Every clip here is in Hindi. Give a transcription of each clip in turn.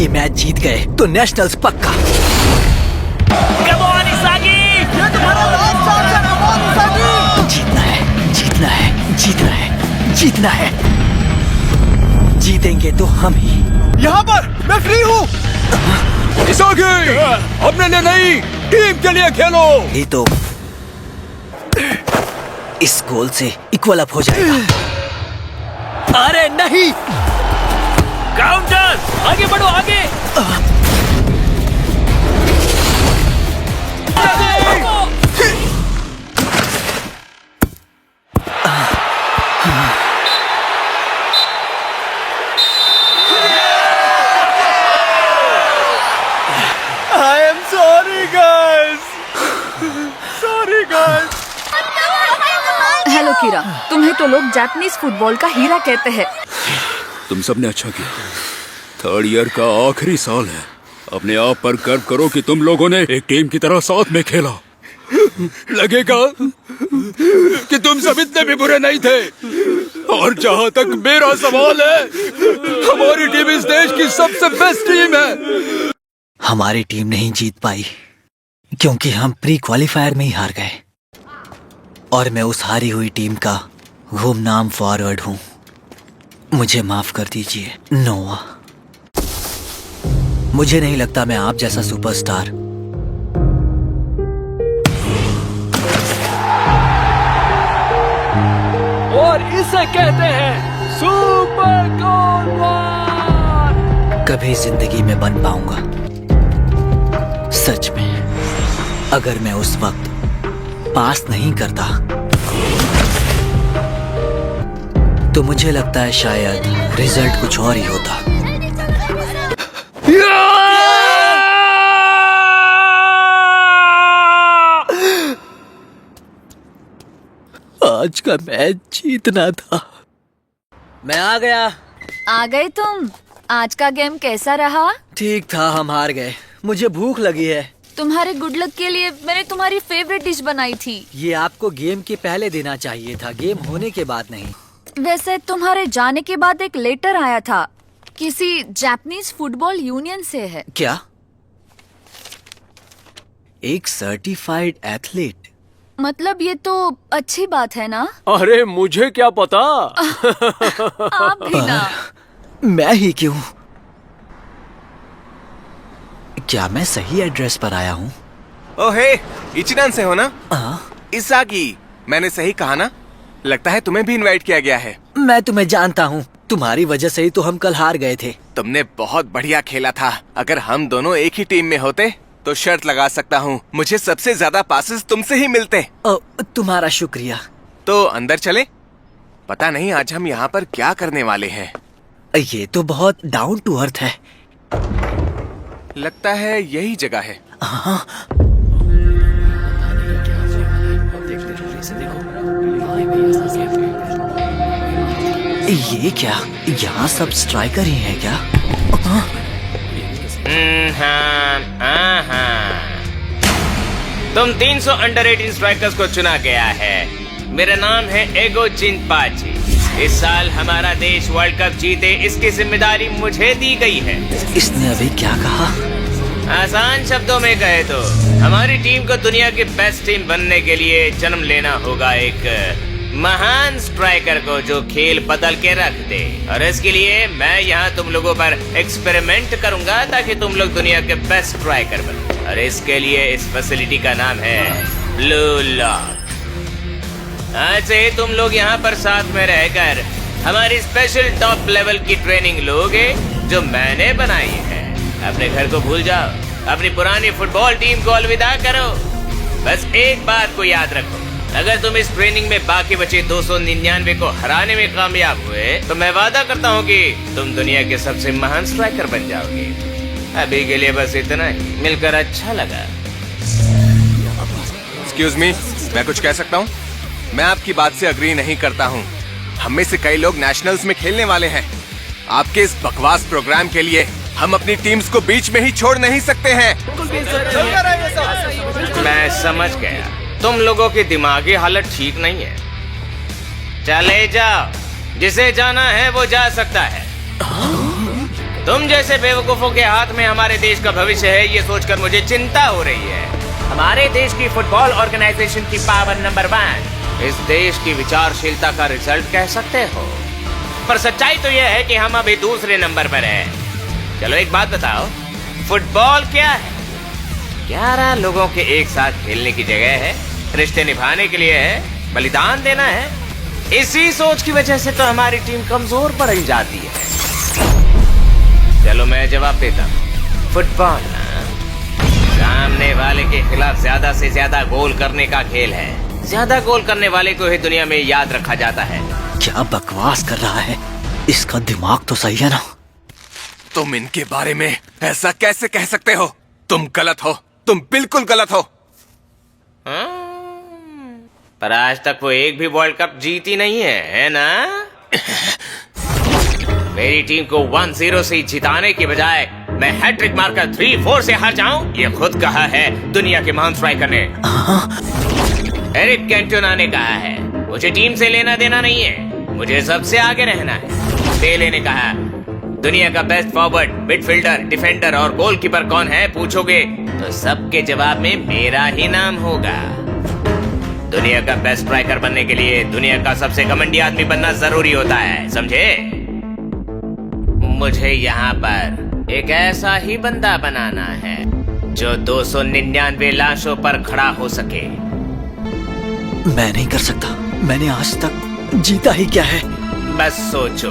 ये मैच जीत गए तो नेशनल्स पक्का। ये तुम्हारा लास्ट चांस है। Come on इसागी। जीतना है, जीतना है, जीतना है, जीतना है। जीतेंगे तो हम ही। यहाँ पर मैं फ्री हूँ। इसागी, अपने लिए नहीं, टीम के लिए खेलो। ये तो इस गोल से इक्वल अप हो जाएगा। अरे नहीं, काउंटर, आगे बढ़ो, आगे। I am sorry guys. Sorry guys. Hello Kira, तुम्हें तो लोग जापानीज फुटबॉल का हीरा कहते हैं। तुम सबने अच्छा किया। थर्ड ईयर का आखिरी साल है। अपने आप पर गर्व करो कि तुम लोगों ने एक टीम की तरह साथ में खेला। लगेगा कि तुम सब इतने भी बुरे नहीं थे। और जहाँ तक मेरा सवाल है, हमारी टीम इस देश की सबसे बेस्ट टीम है। हमारी टीम नहीं जीत पाई क्योंकि हम प्री क्वालिफायर में ही हार गए। और मैं उस हारी हुई टीम का गुमनाम फॉरवर्ड हूँ। मुझे माफ कर दीजिए नोआ। मुझे नहीं लगता मैं आप जैसा सुपरस्टार और इसे कहते हैं सुपर गोल। कभी जिंदगी में बन पाऊंगा। सच में, अगर मैं उस वक्त पास नहीं करता तो मुझे लगता है शायद रिजल्ट कुछ और ही होता। आज का मैच जीतना था। मैं आ गया। आ गए तुम। आज का गेम कैसा रहा? ठीक था, हम हार गए। मुझे भूख लगी है। तुम्हारे गुड लक के लिए मैंने तुम्हारी फेवरेट डिश बनाई थी। ये आपको गेम के पहले देना चाहिए था, गेम होने के बाद नहीं। वैसे तुम्हारे जाने के बाद एक लेटर आया था, किसी जापानीज फुटबॉल यूनियन से है। क्या? एक सर्टिफाइड एथलीट? मतलब ये तो अच्छी बात है ना? अरे मुझे क्या पता। आप भी ना। मैं ही क्यों? क्या मैं सही एड्रेस पर आया हूँ? ओहे, इचिनान से हो ना? हाँ। इसागी, मैंने सही कहा ना? लगता है तुम्हें भी इनवाइट किया गया है। मैं तुम्हें जानता हूँ, तुम्हारी वजह से ही तो हम कल हार गए थे। तुमने बहुत बढ़िया खेला था। अगर हम दोनों एक ही टीम में होते तो शर्त लगा सकता हूँ, मुझे सबसे ज्यादा पासेस तुमसे ही मिलते। तुम्हारा शुक्रिया। तो अंदर चले? पता नहीं आज हम यहाँ पर क्या करने वाले हैं। ये तो बहुत डाउन टू अर्थ है। लगता है यही जगह है। हाँ। ये क्या? यहाँ सब स्ट्राइकर ही हैं क्या? तुम 300 अंडर 18 स्ट्राइकर्स को चुना गया है। मेरा नाम है एगो जिनपाची। इस साल हमारा देश वर्ल्ड कप जीते, इसकी जिम्मेदारी मुझे दी गई है। इसने अभी क्या कहा? आसान शब्दों में कहे तो हमारी टीम को दुनिया की बेस्ट टीम बनने के लिए जन्म लेना होगा एक महान स्ट्राइकर को जो खेल बदल के रख दे। और इसके लिए मैं यहाँ तुम लोगों पर एक्सपेरिमेंट करूंगा ताकि तुम लोग दुनिया के बेस्ट स्ट्राइकर बनो। और इसके लिए इस फैसिलिटी का नाम है ब्लू लॉक। आज से तुम लोग यहाँ पर साथ में रहकर हमारी स्पेशल टॉप लेवल की ट्रेनिंग लोगे जो मैंने बनाई है। अपने घर को भूल जाओ, अपनी पुरानी फुटबॉल टीम को अलविदा करो। बस एक बात को याद रखो, अगर तुम इस ट्रेनिंग में बाकी बचे 299 को हराने में कामयाब हुए तो मैं वादा करता हूँ कि तुम दुनिया के सबसे महान स्ट्राइकर बन जाओगे। अभी के लिए बस इतना ही। मिलकर अच्छा लगा। एक्सक्यूज मी, मैं कुछ कह सकता हूँ? मैं आपकी बात से अग्री नहीं करता हूँ। हम में से कई लोग नेशनल्स में खेलने वाले हैं। आपके इस बकवास प्रोग्राम के लिए हम अपनी टीम्स को बीच में ही छोड़ नहीं सकते हैं। मैं समझ गया, तुम लोगों की दिमागी हालत ठीक नहीं है। चले जाओ, जिसे जाना है वो जा सकता है। तुम जैसे बेवकूफों के हाथ में हमारे देश का भविष्य है, ये सोचकर मुझे चिंता हो रही है। हमारे देश की फुटबॉल ऑर्गेनाइजेशन की पावर नंबर 1 इस देश की विचारशीलता का रिजल्ट कह सकते हो, पर सच्चाई तो यह है कि हम अभी दूसरे नंबर पर हैं। चलो एक बात बताओ, फुटबॉल क्या है? 11 लोगों के एक साथ खेलने की जगह है, रिश्ते निभाने के लिए है, बलिदान देना है। इसी सोच की वजह से तो हमारी टीम कमजोर पड़ जाती है। चलो मैं जवाब देता हूँ, फुटबॉल ना सामने वाले के खिलाफ ज्यादा से ज्यादा गोल करने का खेल है। ज्यादा गोल करने वाले को ही दुनिया में याद रखा जाता है। क्या बकवास कर रहा है? इसका दिमाग तो सही है ना? तुम इनके बारे में ऐसा कैसे कह सकते हो? तुम गलत हो, तुम बिल्कुल गलत हो। पर आज तक वो एक भी वर्ल्ड कप जीती नहीं है ना? मेरी टीम को 1-0 से जिताने के बजाय मैं हैट्रिक मारकर 3-4 से हार जाऊं, ये खुद कहा है दुनिया के महान स्ट्राइकर ने। एरिक कैंटोना ने कहा है, मुझे टीम से लेना देना नहीं है, मुझे सबसे आगे रहना है। पेले ने कहा, दुनिया का बेस्ट फॉरवर्ड, मिडफील्डर, डिफेंडर और गोलकीपर कौन है पूछोगे तो सबके जवाब में मेरा ही नाम होगा। दुनिया का बेस्ट स्ट्राइकर बनने के लिए दुनिया का सबसे घमंडी आदमी बनना जरूरी होता है, समझे? मुझे यहाँ पर एक ऐसा ही बंदा बनाना है जो 299 लाशों पर खड़ा हो सके। मैं नहीं कर सकता, मैंने आज तक जीता ही क्या है? बस सोचो,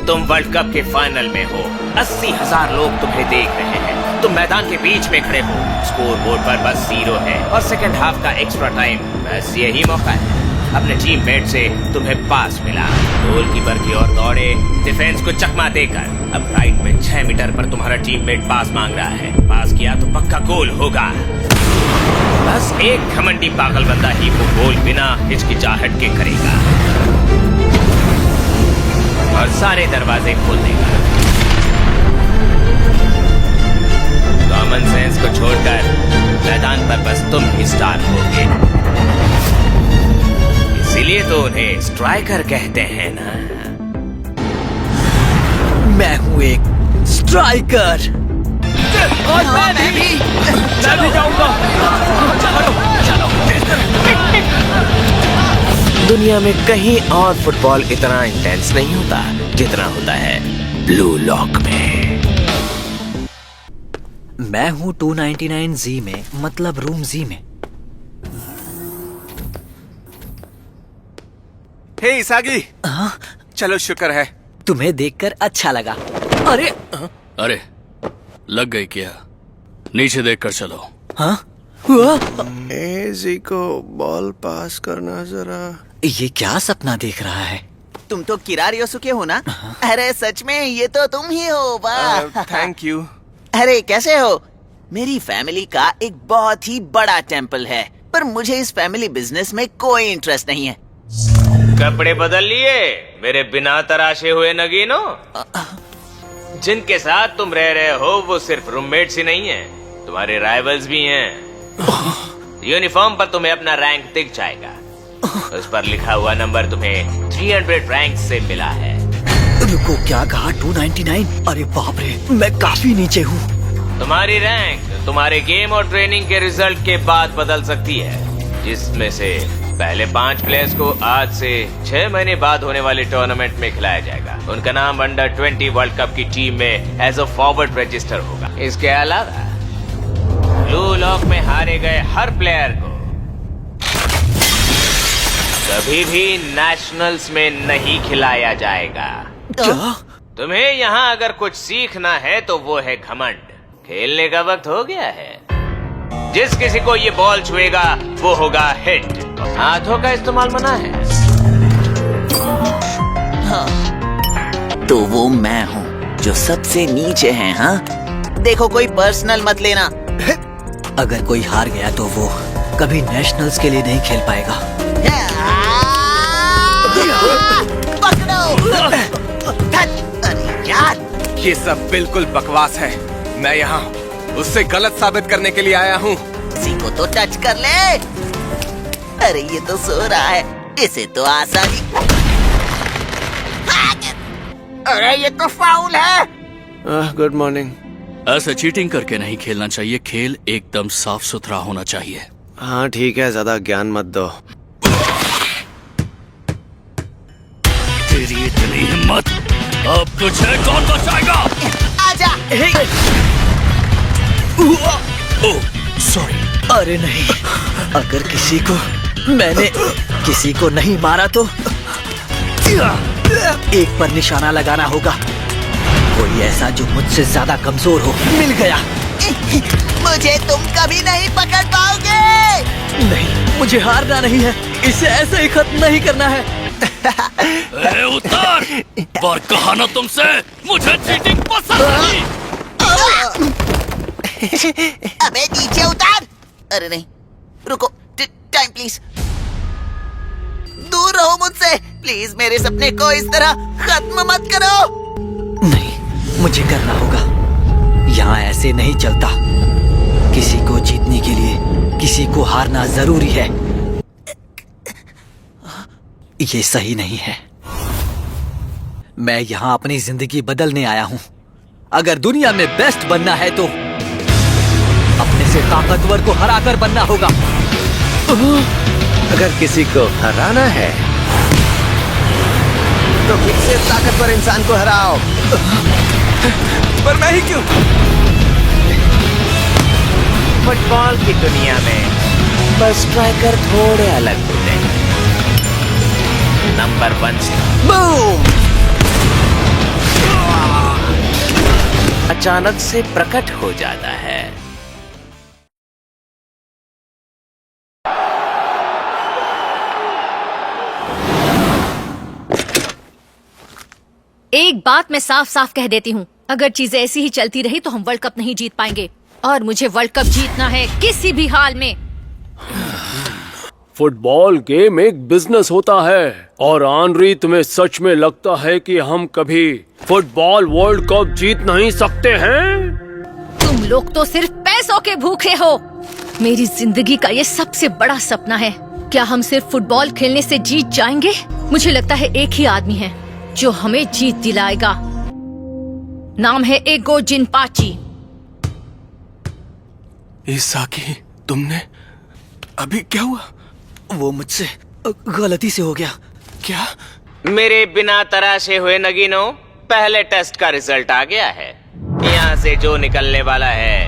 तुम वर्ल्ड कप के फाइनल में हो, 80,000 लोग तुम्हें देख रहे हैं, तुम मैदान के बीच में खड़े हो, स्कोर बोर्ड पर बस 0 है और सेकंड हाफ का एक्स्ट्रा टाइम, बस यही मौका है। अपने टीममेट से तुम्हें पास मिला, गोलकीपर की ओर दौड़े, डिफेंस को चकमा देकर अब राइट में 6 मीटर पर तुम्हारा टीममेट पास मांग रहा है, पास किया तो पक्का गोल होगा। बस एक घमंडी पागल बंदा ही वो गोल बिना हिचकिचाहट के करेगा और सारे दरवाजे खोल देगा। कॉमन सेंस को छोड़कर मैदान पर बस तुम ही स्टार होगे, इसीलिए तो उन्हें स्ट्राइकर कहते हैं ना। मैं हूँ एक स्ट्राइकर। और मैं भी जाऊंगा। दुनिया में कहीं और फुटबॉल इतना इंटेंस नहीं होता जितना होता है ब्लू लॉक में। मैं हूँ 299 में, मतलब रूम जी में। हे इसागी, हाँ? चलो शुक्र है। तुम्हें देखकर अच्छा लगा। अरे अरे लग गई क्या? नीचे देखकर चलो। हाँ हुआ? एजी को बॉल पास करना जरा। ये क्या सपना देख रहा है? तुम तो किरारी योसुके हो ना? अरे सच में ये तो तुम ही हो। वाह, थैंक यू। अरे कैसे हो? मेरी फैमिली का एक बहुत ही बड़ा टेंपल है, पर मुझे इस फैमिली बिजनेस में कोई इंटरेस्ट नहीं है। कपड़े बदल लिए मेरे बिना तराशे हुए नगीनो? जिनके साथ तुम रह रहे हो वो सिर्फ रूममेट्स ही नहीं है, तुम्हारे राइवल्स भी हैं। यूनिफॉर्म पर तुम्हें अपना रैंक दिख जाएगा, उस पर लिखा हुआ नंबर तुम्हें 300 रैंक से मिला है। रुको, क्या कहा? 299? अरे बाप रे, मैं काफी नीचे हूँ। तुम्हारी रैंक तुम्हारे गेम और ट्रेनिंग के रिजल्ट के बाद बदल सकती है, जिसमें से पहले 5 प्लेयर्स को आज से 6 महीने बाद होने वाले टूर्नामेंट में खिलाया जाएगा। उनका नाम अंडर 20 वर्ल्ड कप की टीम में एज अ फॉरवर्ड रजिस्टर होगा। इसके अलावा ब्लू लॉक में हारे गए हर प्लेयर को कभी भी नेशनल्स में नहीं खिलाया जाएगा। क्या? तुम्हें यहाँ अगर कुछ सीखना है तो वो है घमंड। खेलने का वक्त हो गया है। जिस किसी को ये बॉल छुएगा वो होगा हिट। हाथों का इस्तेमाल मना है। हाँ, तो वो मैं हूँ जो सबसे नीचे है। हाँ, देखो कोई पर्सनल मत लेना। अगर कोई हार गया तो वो कभी नेशनल्स के लिए नहीं खेल पाएगा। पकड़ो! अरे यार, ये सब बिल्कुल बकवास है। मैं यहाँ उससे गलत साबित करने के लिए आया हूँ। किसी को तो टच कर ले। अरे ये तो सो रहा है, इसे तो आसानी। अरे ये तो फाउल है। Good morning. ऐसे चीटिंग करके नहीं खेलना चाहिए। खेल एकदम साफ सुथरा होना चाहिए। हाँ ठीक है, ज्यादा ज्ञान मत दो। तेरी इतनी हिम्मत, अब तुझे कौन बचाएगा? आजा। Oh sorry. अरे नहीं, अगर मैंने किसी को नहीं मारा तो एक पर निशाना लगाना होगा, कोई ऐसा जो मुझसे ज्यादा कमजोर हो। मिल गया। मुझे तुम कभी नहीं पकड़ पाओगे। नहीं, मुझे हारना नहीं है, इसे ऐसे ही खत्म नहीं करना है। उतार, पर कहा ना तुमसे, मुझे चीटिंग पसंद नहीं। अबे नीचे उतार। अरे नहीं, रुको, टाइम प्लीज। दूर रहो मुझसे प्लीज। मेरे सपने को इस तरह खत्म मत करो। नहीं, मुझे करना होगा। यहाँ ऐसे नहीं चलता। किसी को जीतने के लिए किसी को हारना जरूरी है। ये सही नहीं है। मैं यहाँ अपनी जिंदगी बदलने आया हूँ। अगर दुनिया में बेस्ट बनना है तो अपने से ताकतवर को हराकर बनना होगा। अगर किसी को हराना है तो खुद से ताकतवर इंसान को हराओ। पर मैं ही क्यों? फुटबॉल की दुनिया में बस स्ट्राइकर थोड़े अलग होते हैं। Number 1 boom. अचानक से प्रकट हो जाता है। एक बात मैं साफ साफ कह देती हूँ, अगर चीजें ऐसी ही चलती रही तो हम वर्ल्ड कप नहीं जीत पाएंगे, और मुझे वर्ल्ड कप जीतना है किसी भी हाल में। फुटबॉल गेम एक बिजनेस होता है और आनरी तुम्हें सच में लगता है कि हम कभी फुटबॉल वर्ल्ड कप जीत नहीं सकते हैं? तुम लोग तो सिर्फ पैसों के भूखे हो। मेरी जिंदगी का ये सबसे बड़ा सपना है। क्या हम सिर्फ फुटबॉल खेलने से जीत जाएंगे? मुझे लगता है एक ही आदमी है जो हमें जीत दिलाएगा। नाम है एगो जिनपाची। इसाकी, तुमने अभी क्या हुआ? वो मुझसे गलती से हो गया। क्या? मेरे बिना तराशे हुए नगीनों, पहले टेस्ट का रिजल्ट आ गया है। यहाँ से जो निकलने वाला है,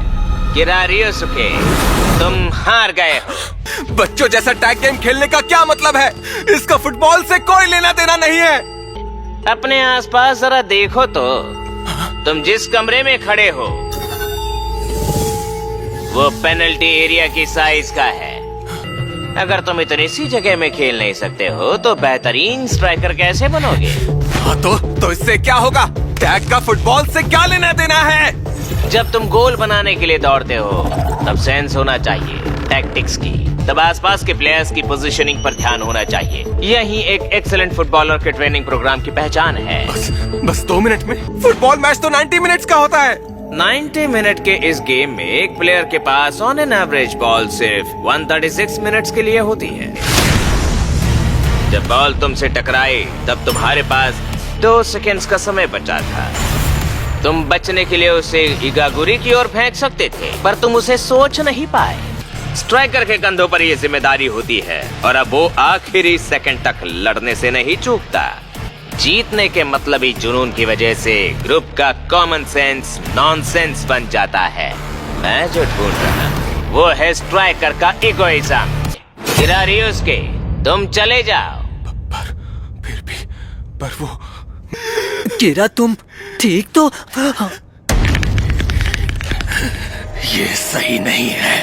किरारियोसुके, तुम हार गए हो। बच्चों जैसा टैग गेम खेलने का क्या मतलब है? इसका फुटबॉल से कोई लेना देना नहीं है। अपने आसपास जरा देखो तो, तुम जिस कमरे में खड़े हो वो पेनल्टी एरिया की साइज का है। अगर तुम इतनी सी जगह में खेल नहीं सकते हो तो बेहतरीन स्ट्राइकर कैसे बनोगे? हाँ तो इससे क्या होगा? टैग का फुटबॉल से क्या लेना देना है? जब तुम गोल बनाने के लिए दौड़ते हो तब सेंस होना चाहिए टैक्टिक्स की, तब आसपास के प्लेयर्स की पोजीशनिंग पर ध्यान होना चाहिए। यही एक एक्सीलेंट फुटबॉलर के ट्रेनिंग प्रोग्राम की पहचान है। बस 2 मिनट में? फुटबॉल मैच तो 90 मिनट्स का होता है। 90 मिनट के इस गेम में एक प्लेयर के pass on an average ball सिर्फ 136 मिनट्स के लिए होती है। जब बॉल तुमसे टकराई तब तुम्हारे पास 2 सेकेंड्स का समय बचा था। तुम बचने के लिए उसे इगागुरी की ओर फेंक सकते थे, पर तुम उसे सोच नहीं पाए। स्ट्राइकर के कंधों पर यह जिम्मेदारी होती है और अब वो आखिरी सेकंड तक लड़ने से नहीं चूकता। जीतने के मतलबी जुनून की वजह से ग्रुप का कॉमन सेंस नॉनसेंस बन जाता है। मैं जो ढूंढ रहा हूं वो है स्ट्राइकर का इगोइज्म। किरारियोसुके, तुम चले जाओ। फिर भी, पर वो किरा, तुम ठीक तो? ये सही नहीं है।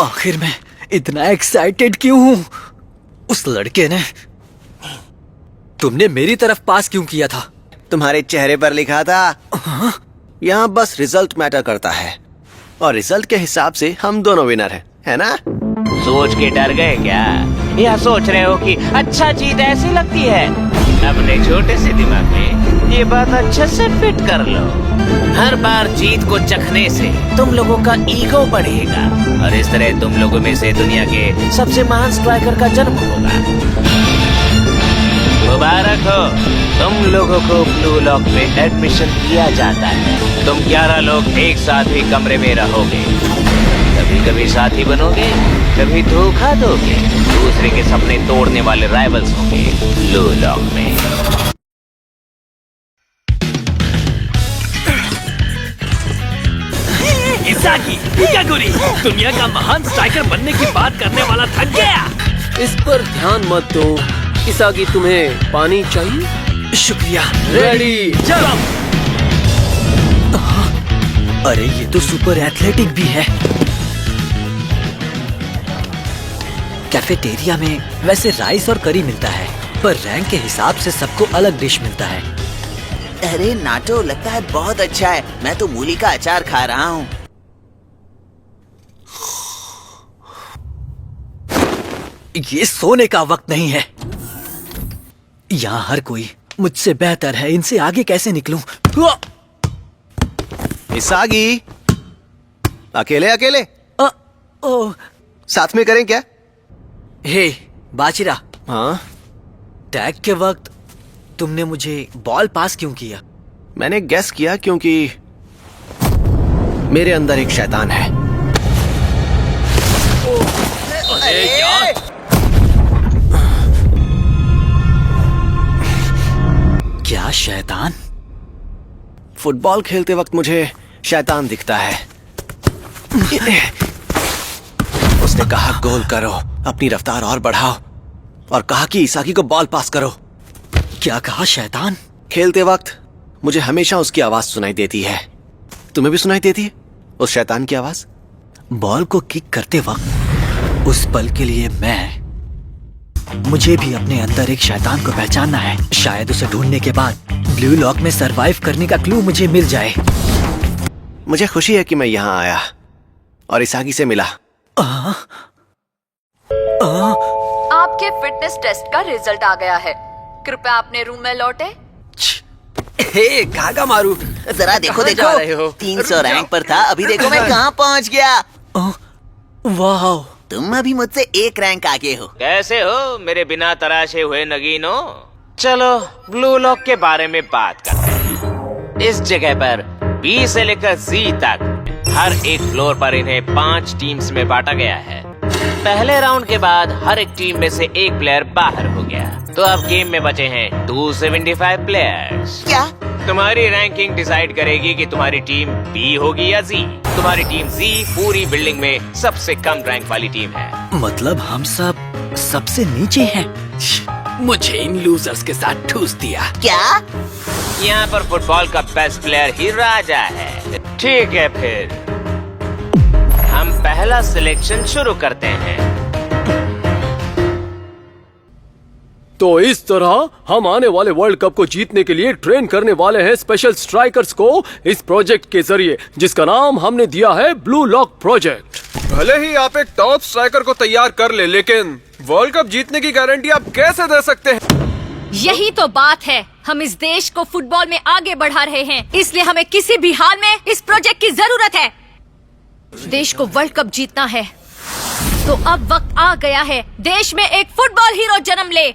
आखिर मैं इतना एक्साइटेड क्यों हूँ? उस लड़के ने, तुमने मेरी तरफ पास क्यों किया था? तुम्हारे चेहरे पर लिखा था, यहाँ बस रिजल्ट मैटर करता है और रिजल्ट के हिसाब से हम दोनों विनर हैं, है ना? सोच के डर गए क्या? या सोच रहे हो कि अच्छा जीत ऐसी लगती है? अपने छोटे से दिमाग में ये बात अच्छे से फिट कर लो। हर बार जीत को चखने से तुम लोगों का ईगो बढ़ेगा और इस तरह तुम लोगों में से दुनिया के सबसे महान स्ट्राइकर का जन्म होगा। मुबारक हो। तुम लोगों को ब्लू लॉक में एडमिशन दिया जाता है। तुम 11 लोग एक साथ ही कमरे में रहोगे। कभी कभी साथी बनोगे, कभी धोखा दोगे। दूसरे के सपने तोड़ने वाले राइवल्स होंगे ब्लू लॉक में। इसागी, इकागुरी, दुनिया का महान स्ट्राइकर बनने की बात करने वाला थक गया। इस पर ध्यान मत दो। इसागी, तुम्हें पानी चाहिए? शुक्रिया। Ready, jump. अरे ये तो सुपर एथलेटिक भी है। कैफेटेरिया में वैसे राइस और करी मिलता है, पर रैंक के हिसाब से सबको अलग डिश मिलता है। अरे नाटो, लगता है बहुत अच्छा है। मैं तो मूली का अचार खा रहा हूँ। ये सोने का वक्त नहीं है। यहाँ हर कोई मुझसे बेहतर है। इनसे आगे कैसे निकलूं? इसागी, अकेले अकेले ओ, साथ में करें क्या? हे बाचिरा, हाँ, टैग के वक्त तुमने मुझे बॉल पास क्यों किया? मैंने गेस किया क्योंकि मेरे अंदर एक शैतान है। क्या शैतान? फुटबॉल खेलते वक्त मुझे शैतान दिखता है। उसने कहा गोल करो, अपनी रफ्तार और बढ़ाओ, और कहा कि इसागी को बॉल पास करो। क्या कहा शैतान? खेलते वक्त मुझे हमेशा उसकी आवाज सुनाई देती है। तुम्हें भी सुनाई देती है उस शैतान की आवाज? बॉल को किक करते वक्त उस पल के लिए मुझे भी अपने अंदर एक शैतान को पहचानना है। शायद उसे ढूंढने के बाद ब्लू लॉक में सरवाइव करने का क्लू मुझे मिल जाए। मुझे खुशी है कि मैं यहाँ आया और इसागी से मिला। आपके फिटनेस टेस्ट का रिजल्ट आ गया है। कृपया अपने रूम में लौटे। हे कागा मारू, जरा देखो देखो, 300 रैंक पर था, अभी देखो मैं कहाँ पहुँच गया। वाह, तुम अभी मुझसे 1 रैंक आगे हो। कैसे हो मेरे बिना तराशे हुए नगीनो? चलो ब्लू लॉक के बारे में बात करते हैं। इस जगह पर बी से लेकर जी तक हर एक फ्लोर पर इन्हें 5 टीम्स में बांटा गया है। पहले राउंड के बाद हर एक टीम में से एक प्लेयर बाहर हो गया, तो अब गेम में बचे हैं 275 प्लेयर्स। क्या? तुम्हारी रैंकिंग डिसाइड करेगी कि तुम्हारी टीम बी होगी या जी। तुम्हारी टीम जी पूरी बिल्डिंग में सबसे कम रैंक वाली टीम है। मतलब हम सब सबसे नीचे हैं। मुझे इन लूजर्स के साथ ठूस दिया। क्या? यहाँ पर फुटबॉल का बेस्ट प्लेयर ही राजा है। ठीक है, फिर हम पहला सिलेक्शन शुरू करते हैं। तो इस तरह हम आने वाले वर्ल्ड कप को जीतने के लिए ट्रेन करने वाले हैं स्पेशल स्ट्राइकर्स को इस प्रोजेक्ट के जरिए, जिसका नाम हमने दिया है ब्लू लॉक प्रोजेक्ट। भले ही आप एक टॉप स्ट्राइकर को तैयार कर ले, लेकिन वर्ल्ड कप जीतने की गारंटी आप कैसे दे सकते हैं? यही तो बात है। हम इस देश को फुटबॉल में आगे बढ़ा रहे हैं, इसलिए हमें किसी भी हाल में इस प्रोजेक्ट की जरूरत है। देश को वर्ल्ड कप जीतना है, तो अब वक्त आ गया है देश में एक फुटबॉल हीरो जन्म ले।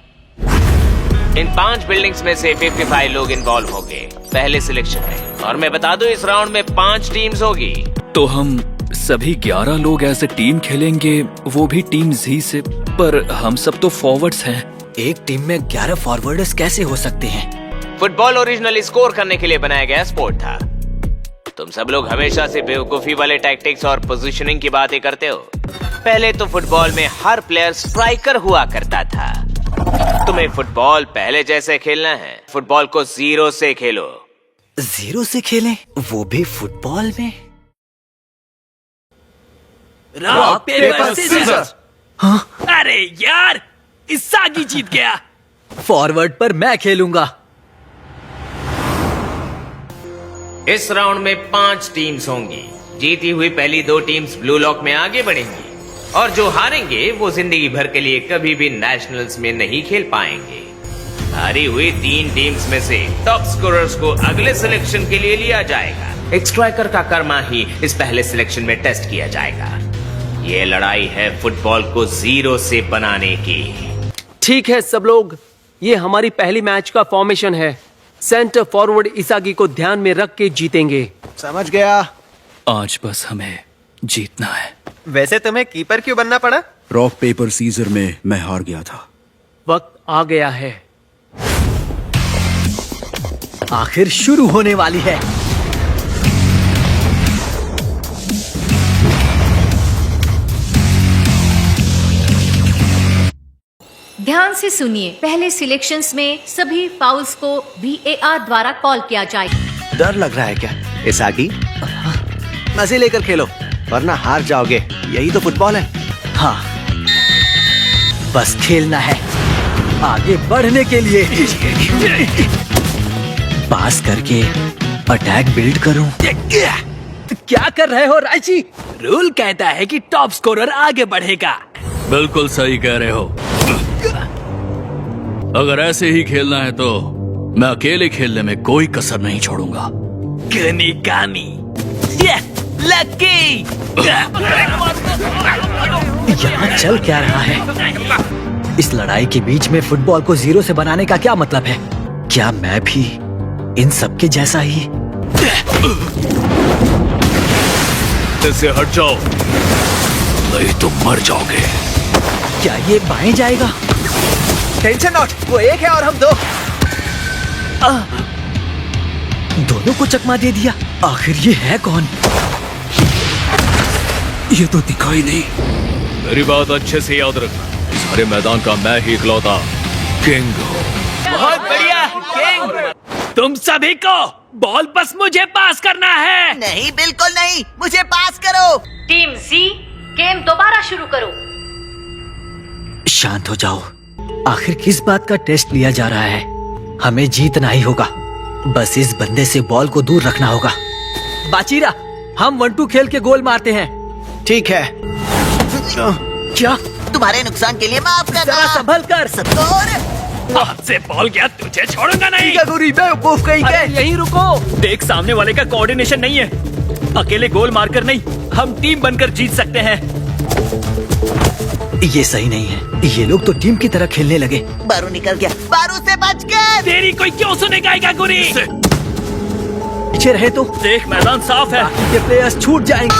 इन 5 बिल्डिंग्स में से 55 लोग इन्वॉल्व होंगे पहले सिलेक्शन में, और मैं बता दूं इस राउंड में 5 टीम्स होगी। तो हम सभी 11 लोग ऐसे टीम खेलेंगे, वो भी टीम जी से। पर हम सब तो फॉरवर्ड्स हैं। एक टीम में 11 फॉरवर्डर्स कैसे हो सकते हैं? फुटबॉल ओरिजिनली स्कोर करने के लिए बनाया गया स्पोर्ट था। तुम सब लोग हमेशा से बेवकूफी वाले टैक्टिक्स और पोजीशनिंग की बातें करते हो। पहले तो फुटबॉल में हर प्लेयर स्ट्राइकर हुआ करता था। तुम्हें फुटबॉल पहले जैसे खेलना है। फुटबॉल को 0 से खेलो। 0 से खेलें, वो भी फुटबॉल में? Rock paper scissors. अरे यार, इसागी जीत गया। फॉरवर्ड पर मैं खेलूंगा। इस राउंड में 5 टीम्स होंगी। जीती हुई पहली 2 टीम्स ब्लू लॉक में आगे बढ़ेंगी, और जो हारेंगे वो जिंदगी भर के लिए कभी भी नेशनल्स में नहीं खेल पाएंगे। हारी हुई 3 टीम्स में से टॉप स्कोरर्स को अगले सिलेक्शन के लिए लिया जाएगा। एक स्ट्राइकर का कर्मा ही इस पहले सिलेक्शन में टेस्ट किया जाएगा। ये लड़ाई है फुटबॉल को 0 से बनाने की। ठीक है सब लोग, ये हमारी पहली मैच का फॉर्मेशन है। सेंटर फॉरवर्ड इसागी को ध्यान में रख के जीतेंगे। समझ गया। आज बस हमें जीतना है। वैसे तुम्हें कीपर क्यों बनना पड़ा? रॉक पेपर सीजर में मैं हार गया था। वक्त आ गया है। आखिर शुरू होने वाली है। ध्यान से सुनिए, पहले सिलेक्शंस में सभी फाउल्स को VAR द्वारा कॉल किया जाए। डर लग रहा है क्या इसागी? मजे लेकर खेलो वरना हार जाओगे। यही तो फुटबॉल है। हाँ, बस खेलना है आगे बढ़ने के लिए। पास करके अटैक बिल्ड करूं। क्या कर रहे हो राइची? रूल कहता है कि टॉप स्कोरर आगे बढ़ेगा। बिल्कुल सही कह रहे हो। अगर ऐसे ही खेलना है तो मैं अकेले खेलने में कोई कसर नहीं छोड़ूंगा। गनी गानी लकी। यहाँ चल क्या रहा है? इस लड़ाई के बीच में फुटबॉल को 0 से बनाने का क्या मतलब है? क्या मैं भी इन सब के जैसा ही? इससे हट जाओ नहीं तो मर जाओगे। क्या ये बाएं जाएगा? टेंशन नॉट, वो एक है और हम दो। दोनों को चकमा दे दिया। आखिर ये है कौन? ये तो दिखाई नहीं। मेरी बात अच्छे से याद रखना, सारे मैदान का मैं ही इकलौता किंग हूँ। बहुत बढ़िया किंग। तुम सभी को बॉल बस मुझे पास करना है। नहीं, बिल्कुल नहीं, मुझे पास करो। टीम जी, गेम दोबारा शुरू करो। शांत हो जाओ। आखिर किस बात का टेस्ट लिया जा रहा है? हमें जीतना ही होगा। बस इस बंदे से बॉल को दूर रखना होगा। बाचीरा, हम 1-2 खेल के गोल मारते हैं। ठीक है। क्या? तुम्हारे नुकसान के लिए माफ कर जरा संभल कर। हाथ से बॉल गया, तुझे छोड़ूंगा नहीं। बेवकूफ कहीं अरे यहीं रुको। देख, सामने वाले का कोऑर्डिनेशन नहीं है। अकेले गोल मारकर नहीं, हम टीम बनकर जीत सकते हैं। ये सही नहीं है। ये लोग तो टीम की तरह खेलने लगे। बारू निकल गया। बारू से बच गए। तेरी कोई क्यों सुनेगा इकागुरी? पीछे रहे तो देख, मैदान साफ है। ये प्लेयर्स छूट जाएंगे।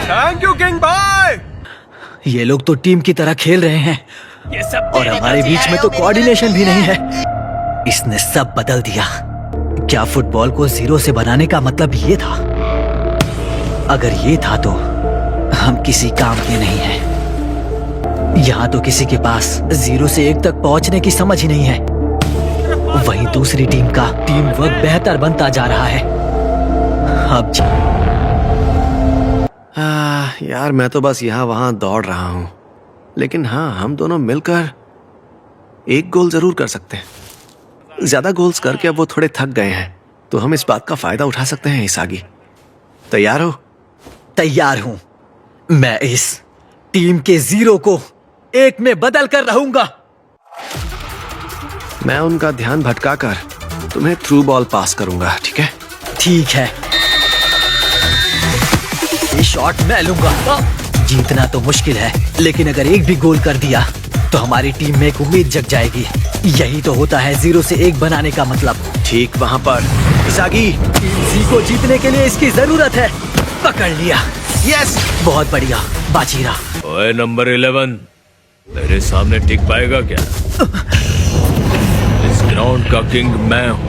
थैंक यू किंग भाई। ये लोग तो टीम की तरह खेल रहे हैं ये सब और हमारे बीच में तो कोऑर्डिनेशन भी नहीं है। इसने सब बदल दिया। क्या फुटबॉल को 0 से बनाने का मतलब ये था? अगर ये था तो हम किसी काम के नहीं हैं। यहाँ तो किसी के पास 0 से 1 तक पहुंचने की समझ ही नहीं है। वहीं दूसरी टीम का टीम वर्क बेहतर बनता जा रहा है। अब यार मैं तो बस यहाँ वहां दौड़ रहा हूँ, लेकिन हाँ, हम दोनों मिलकर एक गोल जरूर कर सकते हैं। ज्यादा गोल्स करके अब वो थोड़े थक गए हैं, तो हम इस बात का फायदा उठा सकते हैं। इसागी, तैयार हो? तैयार हूं। मैं इस टीम के 0 को 1 में बदल कर रहूंगा। मैं उनका ध्यान भटकाकर तुम्हें थ्रू बॉल पास करूंगा, ठीक है? ठीक है, ये शॉट मैं लूंगा। जीतना तो मुश्किल है, लेकिन अगर एक भी गोल कर दिया तो हमारी टीम में एक उम्मीद जग जाएगी। यही तो होता है 0 से 1 बनाने का मतलब। ठीक वहां पर। इसागी, टीम जी को जीतने के लिए इसकी जरूरत है। पकड़ लिया। यस, बहुत बढ़िया बाजीरा। ओए नंबर 11, मेरे सामने टिक पाएगा क्या? इस ग्राउंड का किंग मैं हूँ,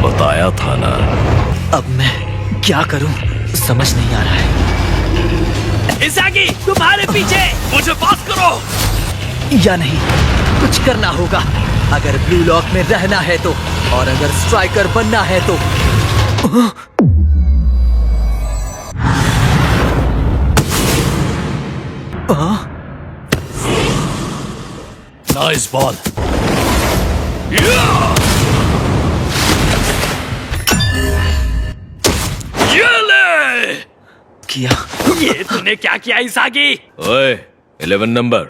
बताया था ना। अब मैं क्या करूं समझ नहीं आ रहा है। इसागी, तुम्हारे पीछे। मुझे पास करो। या नहीं, कुछ करना होगा। अगर ब्लू लॉक में रहना है तो, और अगर स्ट्राइकर बनना है तो। Nice ball. किया। ये तूने क्या किया इसागी? ओए 11 नंबर,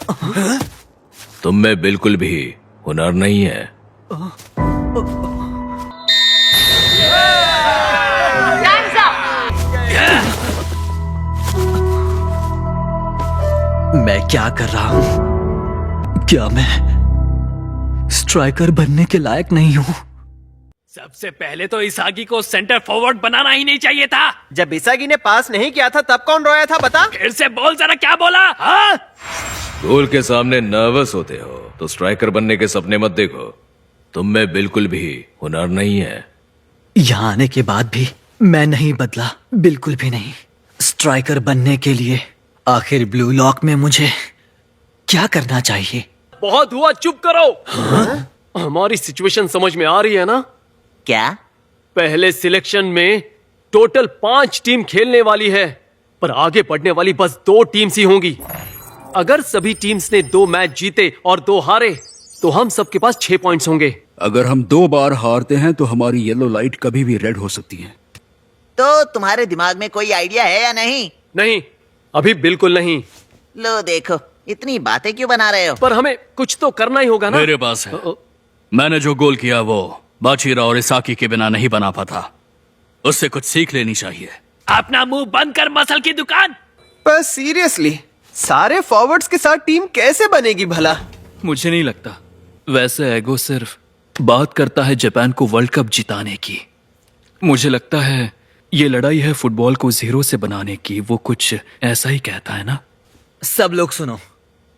तुम में बिल्कुल भी हुनर नहीं है। मैं क्या कर रहा हूँ? क्या मैं स्ट्राइकर बनने के लायक नहीं हूँ? सबसे पहले तो इसागी को सेंटर फॉरवर्ड बनाना ही नहीं चाहिए था। जब इसागी ने पास नहीं किया था तब कौन रोया था बता? फिर से बोल जरा, क्या बोला? हाँ? गोल के सामने नर्वस होते हो तो स्ट्राइकर बनने के सपने मत देखो। तुम में बिल्कुल भी हुनर नहीं है। यहाँ आने के बाद भी मैं नहीं बदला, बिल्कुल भी नहीं। स्ट्राइकर बनने के लिए आखिर ब्लू लॉक में मुझे क्या करना चाहिए? बहुत हुआ, चुप करो। हमारी सिचुएशन समझ में आ रही है ना? क्या? पहले सिलेक्शन में टोटल 5 टीम खेलने वाली है, पर आगे बढ़ने वाली बस 2 टीम्स ही होंगी। अगर सभी टीम्स ने 2 मैच जीते और 2 हारे तो हम सबके पास 6 पॉइंट्स होंगे। अगर हम 2 बार हारते हैं तो हमारी येलो लाइट कभी भी रेड हो सकती है। तो तुम्हारे दिमाग में कोई आइडिया है या नहीं? नहीं, अभी बिल्कुल नहीं। लो देखो, इतनी बातें क्यों बना रहे हो? पर हमें कुछ तो करना ही होगा ना। मेरे पास है। मैंने जो गोल किया वो बाचीरा और इसाकी के बिना नहीं बना पाता। उससे कुछ सीख लेनी चाहिए। अपना मुंह बंद कर, मसल की दुकान। पर सीरियसली सारे फॉरवर्ड्स के साथ टीम कैसे बनेगी भला? मुझे नहीं लगता। वैसे एगो सिर्फ बात करता है जापान को वर्ल्ड कप जिताने की। मुझे लगता है ये लड़ाई है फुटबॉल को 0 से बनाने की। वो कुछ ऐसा ही कहता है ना। सब लोग सुनो,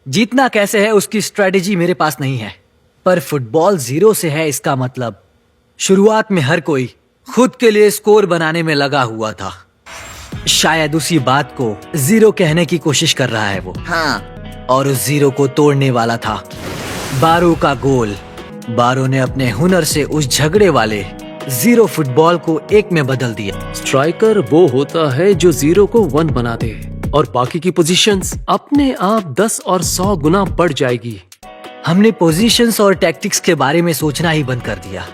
जीतना कैसे है उसकी स्ट्रेटेजी मेरे पास नहीं है, पर फुटबॉल 0 से है इसका मतलब शुरुआत में हर कोई खुद के लिए स्कोर बनाने में लगा हुआ था। शायद उसी बात को 0 कहने की कोशिश कर रहा है वो। हाँ। और उस 0 को तोड़ने वाला था बारो का गोल। बारो ने अपने हुनर से उस झगड़े वाले 0 फुटबॉल को 1 में बदल दिया। स्ट्राइकर वो होता है जो 0 को 1 बना दे और बाकी की पोजीशंस अपने आप 10 और 100 गुना बढ़ जाएगी। हमने पोजीशंस और टैक्टिक्स के बारे में सोचना ही बंद कर दिया।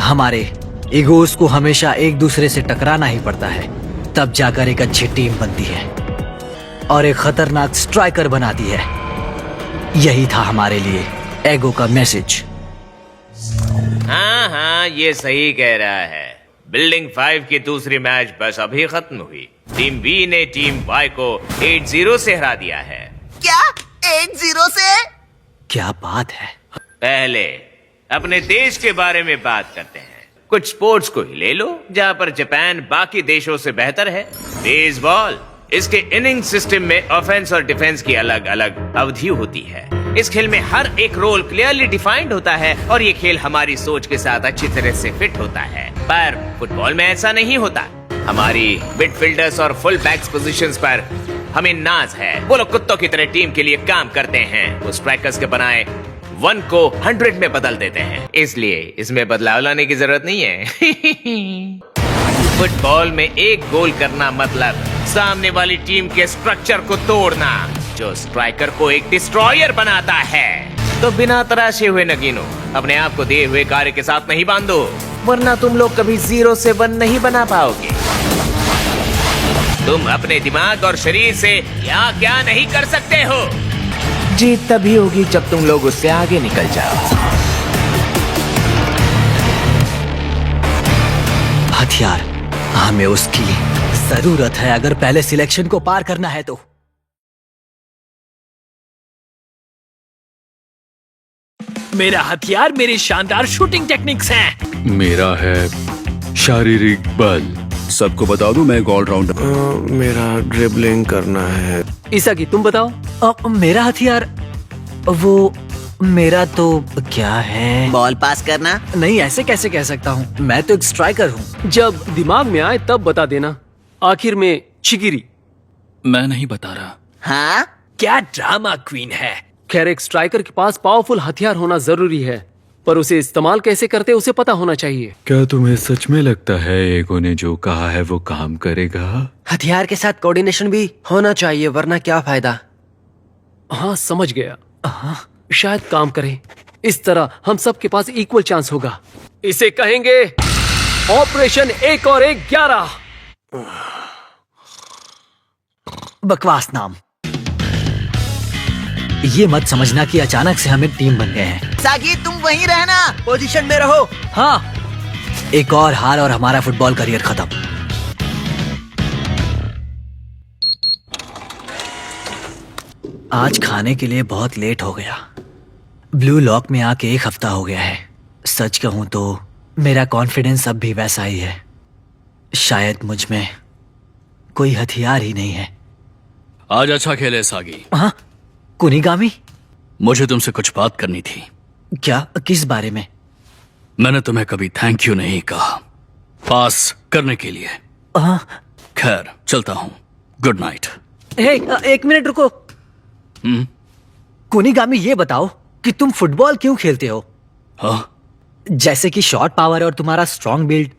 हमारे ईगोस को हमेशा एक दूसरे से टकराना ही पड़ता है, तब जाकर एक अच्छी टीम बनती है और एक खतरनाक स्ट्राइकर बनाती है। यही था हमारे लिए एगो का मैसेज। हाँ हाँ, ये सही कह रहा है। बिल्डिंग 5 की दूसरी मैच बस अभी खत्म हुई। टीम बी ने टीम वाई को 8-0 से हरा दिया है। क्या? 8-0 से? क्या बात है। पहले अपने देश के बारे में बात करते हैं। कुछ स्पोर्ट्स को ही ले लो जहाँ पर जापान बाकी देशों से बेहतर है। बेसबॉल, इसके इनिंग सिस्टम में ऑफेंस और डिफेंस की अलग अलग अवधि होती है। इस खेल में हर एक रोल क्लियरली डिफाइंड होता है और ये खेल हमारी सोच के साथ अच्छी तरह से फिट होता है। पर फुटबॉल में ऐसा नहीं होता। हमारी मिडफील्डर्स और फुल बैक्स पोजीशंस पर हमें नाज है। वो लोग कुत्तों की तरह टीम के लिए काम करते हैं। वो स्ट्राइकर्स के बनाए 1 को 100 में बदल देते हैं, इसलिए इसमें बदलाव लाने की जरूरत नहीं है। फुटबॉल में एक गोल करना मतलब सामने वाली टीम के स्ट्रक्चर को तोड़ना, जो स्ट्राइकर को एक डिस्ट्रॉयर बनाता है। तो बिना तराशे हुए नगीनो, अपने आप को दिए हुए कार्य के साथ नहीं बांधो, वरना तुम लोग कभी 0 से 1 नहीं बना पाओगे। तुम अपने दिमाग और शरीर से क्या क्या नहीं कर सकते हो। जीत तभी होगी जब तुम लोग उससे आगे निकल जाओ। हथियार, हमें उसकी जरूरत है अगर पहले सिलेक्शन को पार करना है तो। मेरा हथियार मेरी शानदार शूटिंग टेक्निक्स हैं। मेरा है शारीरिक बल। सबको बता दूं मैं एक ऑलराउंडर। मेरा ड्रिबलिंग करना है। इसाकी, तुम बताओ। मेरा हथियार मेरा तो क्या है? बॉल पास करना। नहीं, ऐसे कैसे कह सकता हूँ? मैं तो एक स्ट्राइकर हूँ। जब दिमाग में आए तब बता देना। आखिर में चिगिरी। मैं नहीं बता रहा। हाँ? क्या ड्रामा क्वीन है। खैर, एक स्ट्राइकर के पास पावरफुल हथियार होना जरूरी है, पर उसे इस्तेमाल कैसे करते उसे पता होना चाहिए। क्या तुम्हें सच में लगता है एगो ने जो कहा है वो काम करेगा? हथियार के साथ कोऑर्डिनेशन भी होना चाहिए, वरना क्या फायदा। हाँ, समझ गया। शायद काम करे। इस तरह हम सब के पास इक्वल चांस होगा। इसे कहेंगे ऑपरेशन 1 और 1 11। बकवास नाम। ये मत समझना कि अचानक से हमें टीम बन गए हैं। सागी, तुम वहीं रहना, पोजीशन में रहो। हाँ, एक और हार और हमारा फुटबॉल करियर खत्म। आज खाने के लिए बहुत लेट हो गया। ब्लू लॉक में आके 1 हफ्ता हो गया है। सच कहूं तो मेरा कॉन्फिडेंस अब भी वैसा ही है। शायद मुझ में कोई हथियार ही नहीं है। आज अच्छा खेले सागी। हाँ, कुनिगामी, मुझे तुमसे कुछ बात करनी थी। क्या? किस बारे में? मैंने तुम्हें कभी थैंक यू नहीं कहा पास करने के लिए। हाँ। खैर चलता हूँ, गुड नाइट। हे, 1 मिनट रुको। कुनिगामी, ये बताओ कि तुम फुटबॉल क्यों खेलते हो? हाँ? जैसे कि शॉट पावर और तुम्हारा स्ट्रॉन्ग बिल्ड।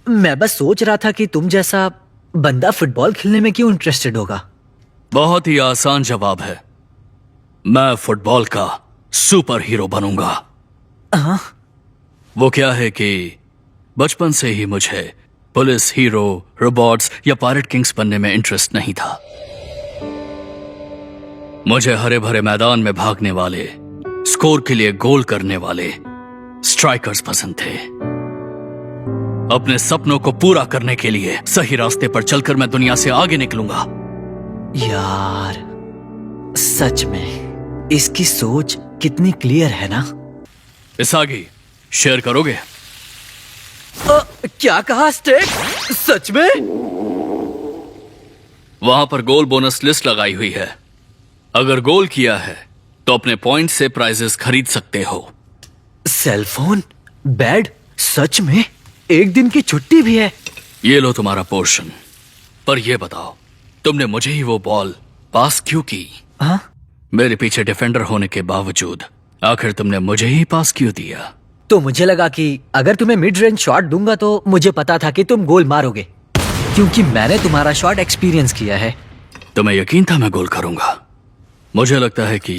मैं बस सोच रहा था कि तुम जैसा बंदा फुटबॉल खेलने में क्यों इंटरेस्टेड होगा। बहुत ही आसान जवाब है, मैं फुटबॉल का सुपर हीरो बनूंगा। हाँ? वो क्या है कि बचपन से ही मुझे पुलिस, हीरो, रोबोट्स या पायरेट किंग्स बनने में इंटरेस्ट नहीं था। मुझे हरे भरे मैदान में भागने वाले, स्कोर के लिए गोल करने वाले स्ट्राइकर्स पसंद थे। अपने सपनों को पूरा करने के लिए सही रास्ते पर चलकर मैं दुनिया से आगे निकलूंगा। यार, सच में इसकी सोच कितनी क्लियर है ना। इसागी, शेयर करोगे? क्या कहा स्टेक? सच में? वहां पर गोल बोनस लिस्ट लगाई हुई है। अगर गोल किया है तो अपने पॉइंट से प्राइजेस खरीद सकते हो। सेलफोन, बेड, सच में 1 दिन की छुट्टी भी है। ये लो तुम्हारा पोर्शन। पर ये बताओ, तुमने मुझे ही वो बॉल पास क्यों की? हाँ? मेरे पीछे डिफेंडर होने के बावजूद आखिर तुमने मुझे ही पास क्यों दिया? तो मुझे लगा कि अगर तुम्हें मिड रेंज शॉट दूंगा तो मुझे पता था कि तुम गोल मारोगे, क्योंकि मैंने तुम्हारा शॉट एक्सपीरियंस किया है। तुम्हें यकीन था मैं गोल करूंगा? मुझे लगता है कि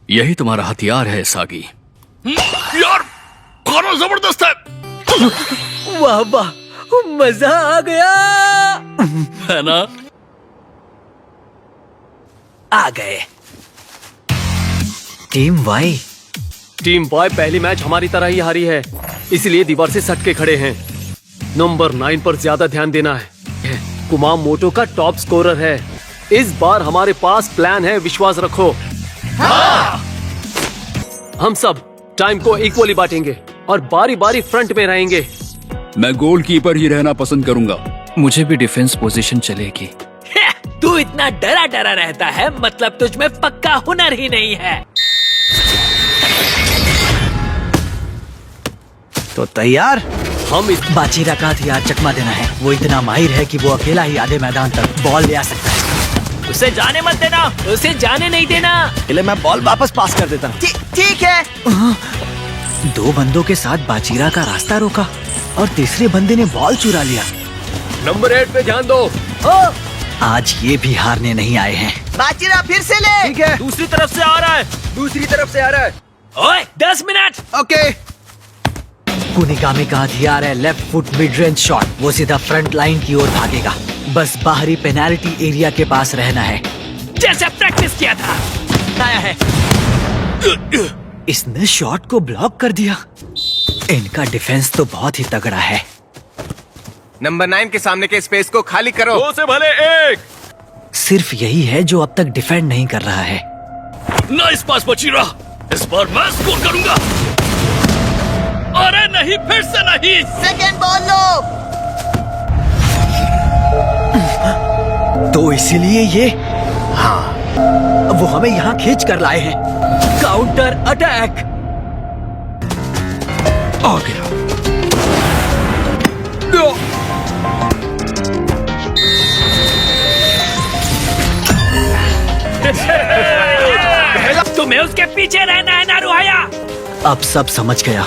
यही तुम्हारा हथियार है सागी। यार, खाना जबरदस्त है। वाह वाह, मजा आ गया। है ना? आ गए। Team Y. टीम बॉय पहली मैच हमारी तरह ही हारी है, इसलिए दीवार से सट के खड़े हैं। नंबर 9 पर ज्यादा ध्यान देना है। कुमामोटो का टॉप स्कोरर है। इस बार हमारे पास प्लान है, विश्वास रखो। हाँ! हम सब टाइम को इक्वली बांटेंगे और बारी बारी फ्रंट में रहेंगे। मैं गोलकीपर ही रहना पसंद करूंगा। मुझे भी डिफेंस पोजीशन चलेगी। तू इतना डरा डरा रहता है, मतलब तुझ में पक्का हुनर ही नहीं है। तो तैयार? हम इस बाचीरा का हथियार चकमा देना है। वो इतना माहिर है कि वो अकेला ही आधे मैदान तक बॉल ले आ सकता है। उसे जाने मत देना, उसे जाने नहीं देना। पहले मैं बॉल वापस पास कर देता हूँ। ठीक है। 2 बंदों के साथ बाचीरा का रास्ता रोका और तीसरे बंदे ने बॉल चुरा लिया। नंबर 8 पे ध्यान दो। आज ये भी हारने नहीं आए हैं। बाजीरा फिर से ले। ठीक है, दूसरी तरफ से आ रहा है। दूसरी तरफ से आ रहा है। ओए, 10 मिनट। ओके। कुनिगामी का हथियार है left foot mid range shot. वो सीधा फ्रंट लाइन की ओर भागेगा। बस बाहरी पेनाल्टी एरिया के पास रहना है, जैसे प्रैक्टिस किया था। आया है। इसने शॉट को ब्लॉक कर दिया। इनका डिफेंस तो बहुत ही तगड़ा है। नंबर 9 के सामने के स्पेस को खाली करो। 2 से भले 1। सिर्फ यही है जो अब तक डिफेंड नहीं कर रहा है। नाइस पास बचीरा। इस बार मैं स्कोर करूंगा। अरे नहीं, फिर से नहीं। सेकंड बॉल लो। तो इसीलिए ये, हाँ, वो हमें यहाँ खींच कर लाए हैं। काउंटर अटैक आ गया। तुम्हें उसके पीछे रहना है नारुहाया। अब सब समझ गया।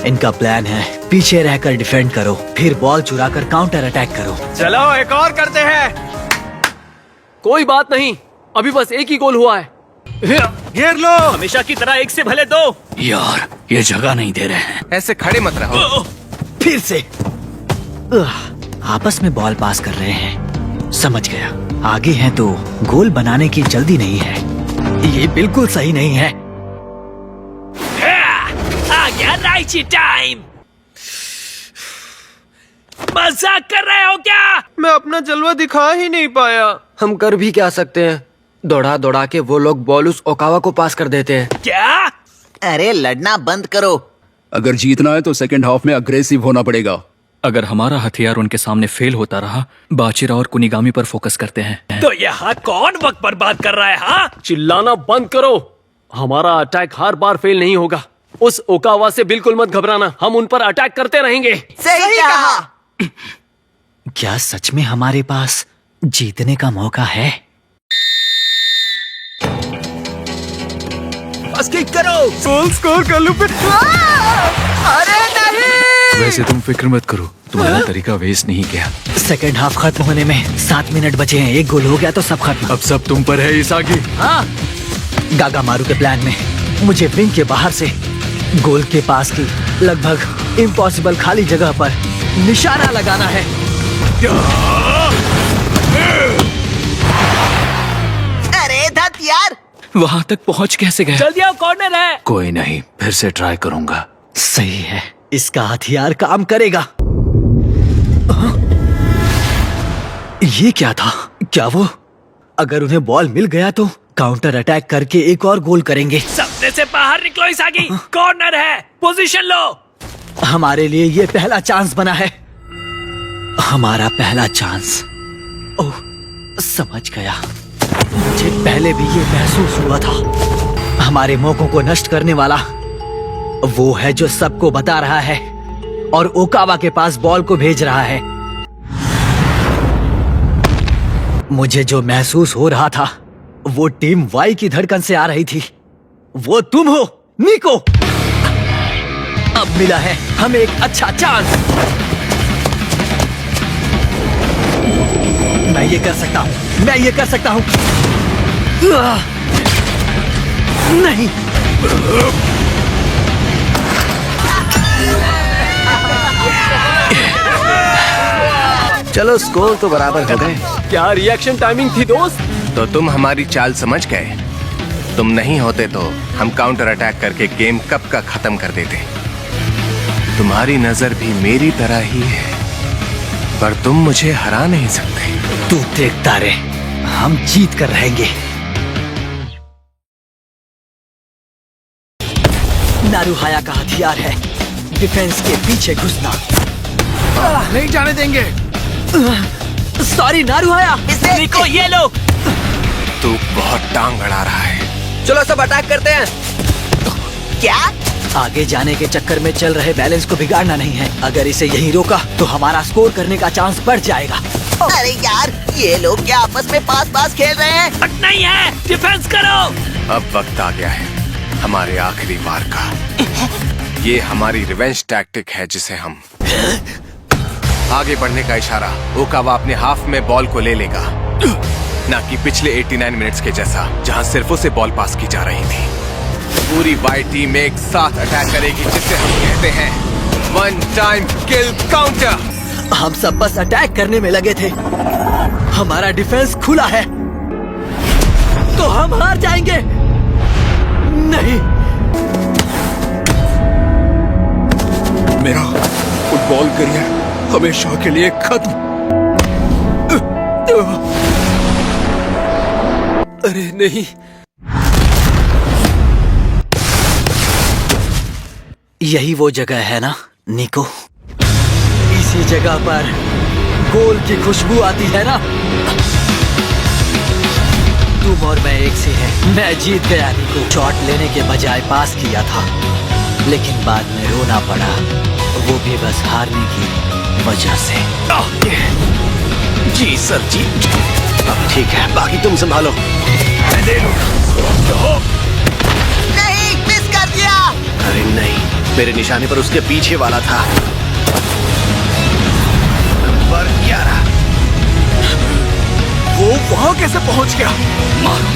इनका प्लान है पीछे रहकर डिफेंड करो, फिर बॉल चुराकर काउंटर अटैक करो। चलो एक और करते हैं। कोई बात नहीं, अभी बस एक ही गोल हुआ है। घेर लो। हमेशा की तरह 1 से भले 2। यार, ये जगह नहीं दे रहे हैं। ऐसे खड़े मत रहो। फिर से आपस में बॉल पास कर रहे हैं। समझ गया, आगे हैं तो गोल बनाने की जल्दी नहीं है। ये बिल्कुल सही नहीं है। आ गया राइची टाइम। मजाक कर रहे हो क्या? मैं अपना जलवा दिखा ही नहीं पाया। हम कर भी क्या सकते हैं? दौड़ा दौड़ा के वो लोग बॉल उस ओकावा को पास कर देते हैं। क्या? अरे लड़ना बंद करो। अगर जीतना है तो सेकंड हाफ में अग्रेसिव होना पड़ेगा। अगर हमारा हथियार उनके सामने फेल होता रहा, बाचिरा और कुनिगामी पर फोकस करते हैं। तो यहाँ कौन वक्त बर्बाद कर रहा है? हाँ, चिल्लाना बंद करो। हमारा अटैक हर बार फेल नहीं होगा। उस ओकावा से बिल्कुल मत घबराना, हम उन पर अटैक करते रहेंगे। सही कहा। क्या सच में हमारे पास जीतने का मौका है? बस किक करो, गोल स्कोर कर लूं फिर। अरे नहीं। वैसे तुम फिक्र मत करो, तुम्हारा तरीका वेस्ट नहीं किया। सेकंड हाफ खत्म होने में 7 मिनट बचे हैं। 1 गोल हो गया तो सब खत्म। अब सब तुम पर है इसागी। हाँ, गागा मारू के प्लान में मुझे विंग के बाहर से गोल के पास की लगभग इम्पॉसिबल खाली जगह पर निशाना लगाना है। अरे धत यार। वहां तक पहुंच कैसे गए? जल्दी आओ, कॉर्नर है। कोई नहीं, फिर से ट्राई करूंगा। सही है, इसका हथियार काम करेगा। ये क्या था? क्या वो अगर उन्हें बॉल मिल गया तो काउंटर अटैक करके एक और गोल करेंगे? सपने से बाहर निकलो इसागी, कॉर्नर है, पोजीशन लो। हमारे लिए ये पहला चांस बना है। हमारा पहला चांस। ओह, समझ गया। मुझे पहले भी ये महसूस हुआ था। हमारे मौकों को नष्ट करने वाला वो है जो सबको बता रहा है और ओकावा के पास बॉल को भेज रहा है। मुझे जो महसूस हो रहा था वो टीम वाई की धड़कन से आ रही थी। वो तुम हो, निको। अब मिला है हमें एक अच्छा चांस। मैं ये कर सकता हूं, मैं ये कर सकता हूं। नहीं, चलो स्कोर तो बराबर हो गए। क्या रिएक्शन टाइमिंग थी दोस्त? तो तुम हमारी चाल समझ गए। तुम नहीं होते तो हम काउंटर अटैक करके गेम कब का खत्म कर देते। तुम्हारी नजर भी मेरी तरह ही है, पर तुम मुझे हरा नहीं सकते। तू देखता रहे, हम जीत कर रहेंगे। नारुहाया का हथियार है डिफेंस के पीछे घुसना। नहीं जाने देंगे। सॉरी नारुहाया। निको, ये लो। तू बहुत टांग अड़ा रहा है। चलो सब अटैक करते हैं। क्या? आगे जाने के चक्कर में चल रहे बैलेंस को बिगाड़ना नहीं है। अगर इसे यहीं रोका तो हमारा स्कोर करने का चांस बढ़ जाएगा। अरे यार, ये लोग क्या आपस में पास खेल रहे हैं? नहीं है, डिफेंस करो। अब वक्त आ गया है हमारे आखिरी वार का। ये हमारी रिवेंज टैक्टिक है जिसे हम आगे बढ़ने का इशारा। ओकावा अपने हाफ में बॉल को ले लेगा, ना कि पिछले 89 मिनट्स के जैसा जहां सिर्फ उसे बॉल पास की जा रही थी। पूरी वाई टीम एक साथ अटैक करेगी जिसे हम कहते हैं वन टाइम किल काउंटर। हम सब बस अटैक करने में लगे थे। हमारा डिफेंस खुला है तो हम हार जाएंगे। नहीं, मेरा फुटबॉल करियर हमेशा के लिए खत्म। अरे नहीं। यही वो जगह है ना निको? इसी जगह पर गोल की खुशबू आती है ना? तुम और मैं एक से हैं। मैं जीत गया निको। शॉट लेने के बजाय पास किया था, लेकिन बाद में रोना पड़ा, वो भी बस हारने की वजह से। जी सर जी। अब ठीक है, बाकी तुम संभालो। नहीं, मिस कर दिया। अरे नहीं, मेरे निशाने पर उसके पीछे वाला था। नंबर 11। वो वहां कैसे पहुंच गया? मारो।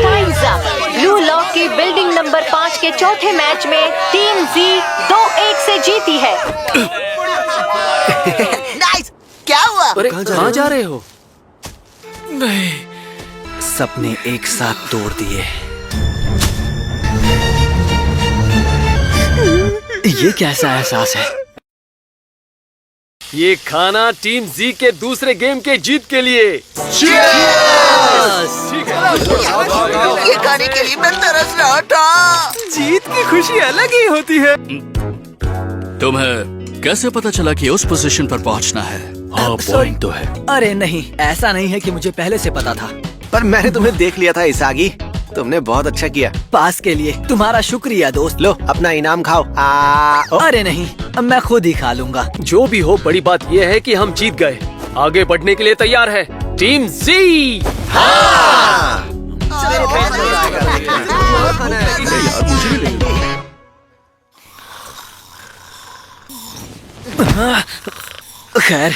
Times up. ब्लू लॉक की बिल्डिंग नंबर 5 के चौथे मैच में टीम जी 2-1 से जीती है। नाइस। क्या हुआ? अरे कहाँ जा रहे हो? सपने एक साथ तोड़ दिए। ये कैसा एहसास है? ये खाना टीम जी के दूसरे गेम के जीत के लिए। ये खाने के लिए मैं तरस रहा था। जीत की खुशी अलग ही होती है। तुम्हें कैसे पता चला कि उस पोजीशन पर पहुंचना है? हाँ, पॉइंट तो है। अरे नहीं, ऐसा नहीं है कि मुझे पहले से पता था। पर मैंने तुम्हें देख लिया था इसागी, तुमने बहुत अच्छा किया। पास के लिए तुम्हारा शुक्रिया दोस्त। लो अपना इनाम खाओ। अरे नहीं, मैं खुद ही खा लूंगा। जो भी हो, बड़ी बात यह है कि हम जीत गए। आगे बढ़ने के लिए तैयार है टीम जी। खैर,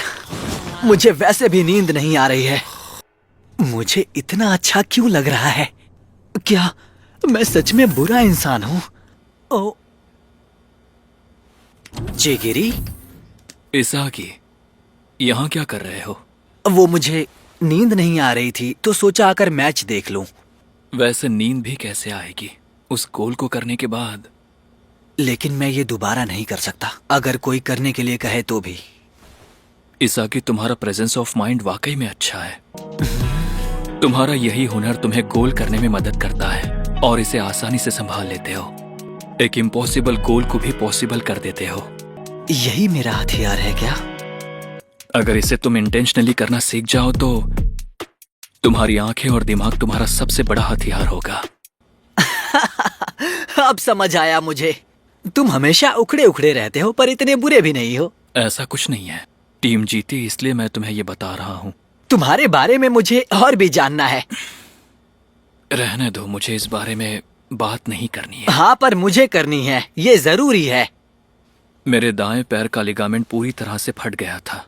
मुझे वैसे भी नींद नहीं आ रही है। मुझे इतना अच्छा क्यों लग रहा है? क्या मैं सच में बुरा इंसान हूँ? ओ चिगिरी, इसागी, यहाँ क्या कर रहे हो? वो मुझे नींद नहीं आ रही थी तो सोचा आकर मैच देख लूं। वैसे नींद भी कैसे आएगी उस गोल को करने के बाद? लेकिन मैं ये दोबारा नहीं कर सकता, अगर कोई करने के लिए कहे तो भी। इसागी, तुम्हारा प्रेजेंस ऑफ माइंड वाकई में अच्छा है। तुम्हारा यही हुनर तुम्हें गोल करने में मदद करता है और इसे आसानी से संभाल लेते हो। एक इम्पॉसिबल गोल को भी पॉसिबल कर देते हो। यही मेरा हथियार है क्या? अगर इसे तुम इंटेंशनली करना सीख जाओ तो तुम्हारी आंखें और दिमाग तुम्हारा सबसे बड़ा हथियार होगा। अब समझ आया मुझे। तुम हमेशा उखड़े उखड़े रहते हो पर इतने बुरे भी नहीं हो। ऐसा कुछ नहीं है, टीम जीती इसलिए मैं तुम्हें ये बता रहा हूँ। तुम्हारे बारे में मुझे और भी जानना है। रहने दो, मुझे इस बारे में बात नहीं करनी है। हाँ, पर मुझे करनी है, ये जरूरी है। मेरे दाएं पैर का लिगामेंट पूरी तरह से फट गया था।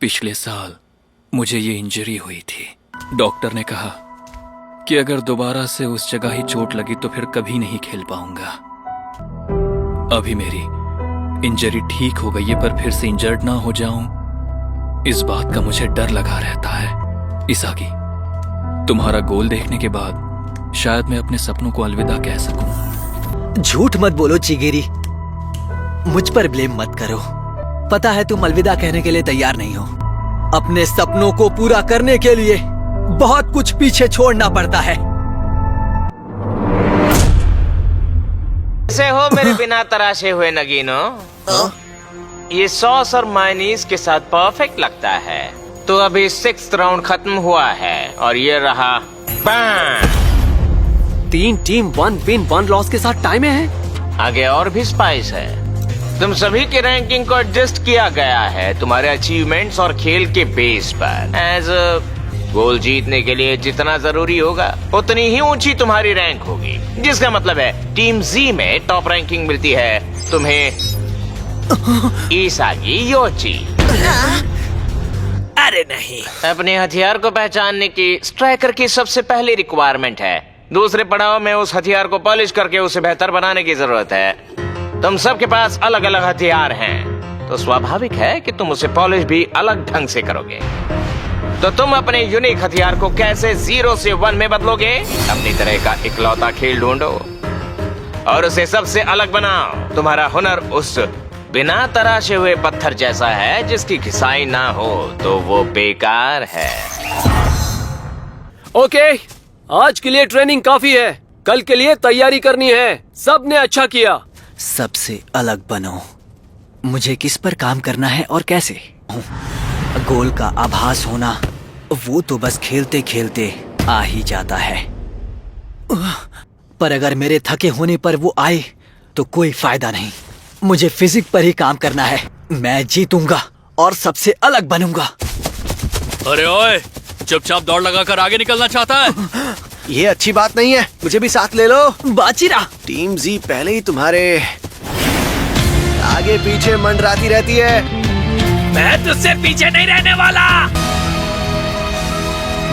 पिछले साल मुझे ये इंजरी हुई थी। डॉक्टर ने कहा कि अगर दोबारा से उस जगह ही चोट लगी तो फिर कभी नहीं खेल पाऊंगा। अभी मेरी इंजरी ठीक हो गई है, पर फिर से इंजर्ड ना हो जाऊं, इस बात का मुझे डर लगा रहता है। इसागी, तुम्हारा गोल देखने के बाद शायद मैं अपने सपनों को अलविदा कह सकूं। झूठ मत बोलो चिगिरी, मुझ पर ब्लेम मत करो। पता है तुम अलविदा कहने के लिए तैयार नहीं हो। अपने सपनों को पूरा करने के लिए बहुत कुछ पीछे छोड़ना पड़ता है। कैसे हो मेरे बिना तराशे हुए नगीनो? ये सॉस और मायोनीज के साथ परफेक्ट लगता है। तो अभी 6th राउंड खत्म हुआ है और ये रहा बैंग। 3 टीम 1 विन 1 लॉस के साथ टाइम में है। आगे और भी स्पाइस है। तुम सभी की रैंकिंग को एडजस्ट किया गया है तुम्हारे अचीवमेंट्स और खेल के बेस पर। एज गोल जीतने के लिए जितना जरूरी होगा उतनी ही ऊंची तुम्हारी रैंक होगी, जिसका मतलब है टीम जी में टॉप रैंकिंग मिलती है तुम्हें इसागी योची। अरे नहीं, अपने हथियार को पहचानने की स्ट्राइकर की सबसे पहली रिक्वायरमेंट है। दूसरे पड़ाव में उस हथियार को पॉलिश करके उसे बेहतर बनाने की जरूरत है। तुम सबके पास अलग अलग हथियार हैं, तो स्वाभाविक है कि तुम उसे पॉलिश भी अलग ढंग से करोगे। तो तुम अपने यूनिक हथियार को कैसे 0 से 1 में बदलोगे? अपनी तरह का इकलौता खेल ढूंढो और उसे सबसे अलग बनाओ। तुम्हारा हुनर उस बिना तराशे हुए पत्थर जैसा है जिसकी घिसाई ना हो तो वो बेकार है। ओके, आज के लिए ट्रेनिंग काफी है, कल के लिए तैयारी करनी है। सबने अच्छा किया। सबसे अलग बनो। मुझे किस पर काम करना है और कैसे? गोल का आभास होना वो तो बस खेलते खेलते आ ही जाता है, पर अगर मेरे थके होने पर वो आए तो कोई फायदा नहीं। मुझे फिजिक पर ही काम करना है। मैं जीतूंगा और सबसे अलग बनूंगा। अरे ओए, चुपचाप दौड़ लगाकर आगे निकलना चाहता है? ये अच्छी बात नहीं है, मुझे भी साथ ले लो। बाजीरा, टीम जी पहले ही तुम्हारे आगे पीछे मंडराती रहती है। मैं तुझसे पीछे नहीं रहने वाला।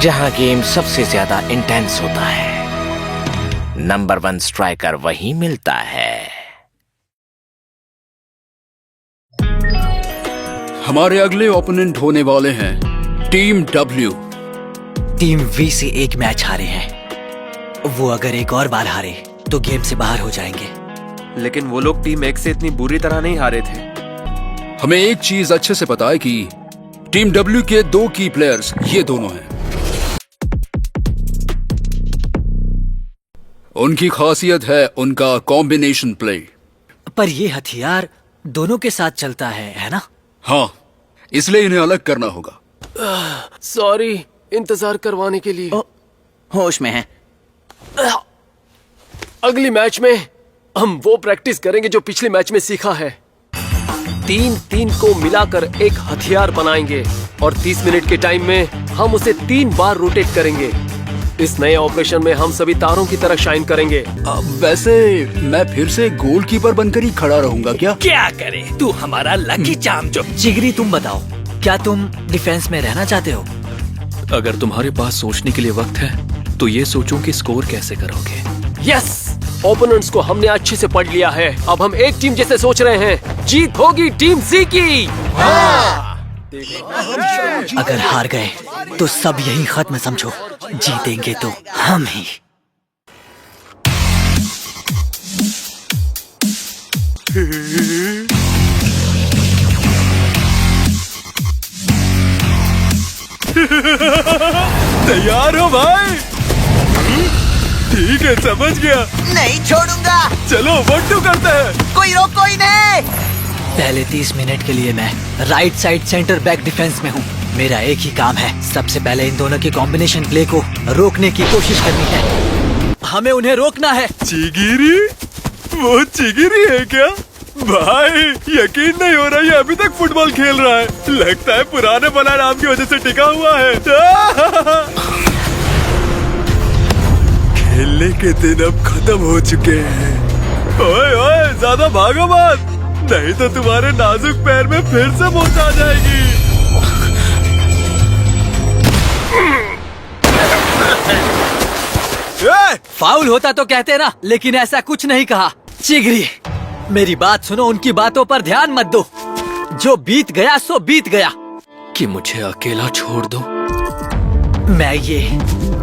जहाँ गेम सबसे ज्यादा इंटेंस होता है, नंबर 1 स्ट्राइकर वही मिलता है। हमारे अगले ओपोनेंट होने वाले हैं टीम W। टीम V से एक मैच हारे हैं। वो अगर एक और बार हारे तो गेम से बाहर हो जाएंगे। लेकिन वो लोग टीम एक्स से इतनी बुरी तरह नहीं हारे थे। हमें एक चीज अच्छे से पता है कि टीम डब्ल्यू के 2 की प्लेयर्स ये दोनों हैं। उनकी खासियत है उनका कॉम्बिनेशन प्ले। पर ये हथियार दोनों के साथ चलता है ना? हाँ, इसलिए इन्हें अलग करना होगा। सॉरी इंतजार करवाने के लिए। होश में है। अगली मैच में हम वो प्रैक्टिस करेंगे जो पिछले मैच में सीखा है। 3-3 को मिलाकर एक हथियार बनाएंगे और 30 मिनट के टाइम में हम उसे 3 बार रोटेट करेंगे। इस नए ऑपरेशन में हम सभी तारों की तरह शाइन करेंगे। वैसे मैं फिर से गोलकीपर बनकर ही खड़ा रहूंगा क्या? क्या करे तू हमारा लकी चाम जो। जिगरी तुम बताओ, क्या तुम डिफेंस में रहना चाहते हो? अगर तुम्हारे पास सोचने के लिए वक्त है तो ये सोचो कि स्कोर कैसे करोगे। यस, ओपोनेंट्स को हमने अच्छे से पढ़ लिया है। अब हम एक टीम जैसे सोच रहे हैं। जीत होगी टीम सी की। अगर हार गए तो सब यही खत्म समझो, जीतेंगे तो हम ही। तैयार हो भाई? ठीक है, समझ गया। नहीं छोड़ूंगा। चलो 1-2 करते हैं। कोई रोको ही नहीं। पहले 30 मिनट के लिए मैं right side centre back defence में हूँ। मेरा एक ही काम है, सबसे पहले इन दोनों के कॉम्बिनेशन प्ले को रोकने की कोशिश करनी है। हमें उन्हें रोकना है। चिगिरी? वो चिगिरी है क्या? भाई यकीन नहीं हो रहा, ये अभी तक फुटबॉल खेल रहा है। लगता है पुराने बना नाम की वजह से टिका हुआ है। खेलने के दिन अब खत्म हो चुके हैं। ओए ओए, ज्यादा भागो मत, नहीं तो तुम्हारे नाजुक पैर में फिर से मोच आ जाएगी। फाउल होता तो कहते ना, लेकिन ऐसा कुछ नहीं कहा। चिगरी, मेरी बात सुनो, उनकी बातों पर ध्यान मत दो। जो बीत गया सो बीत गया। कि मुझे अकेला छोड़ दो। मैं ये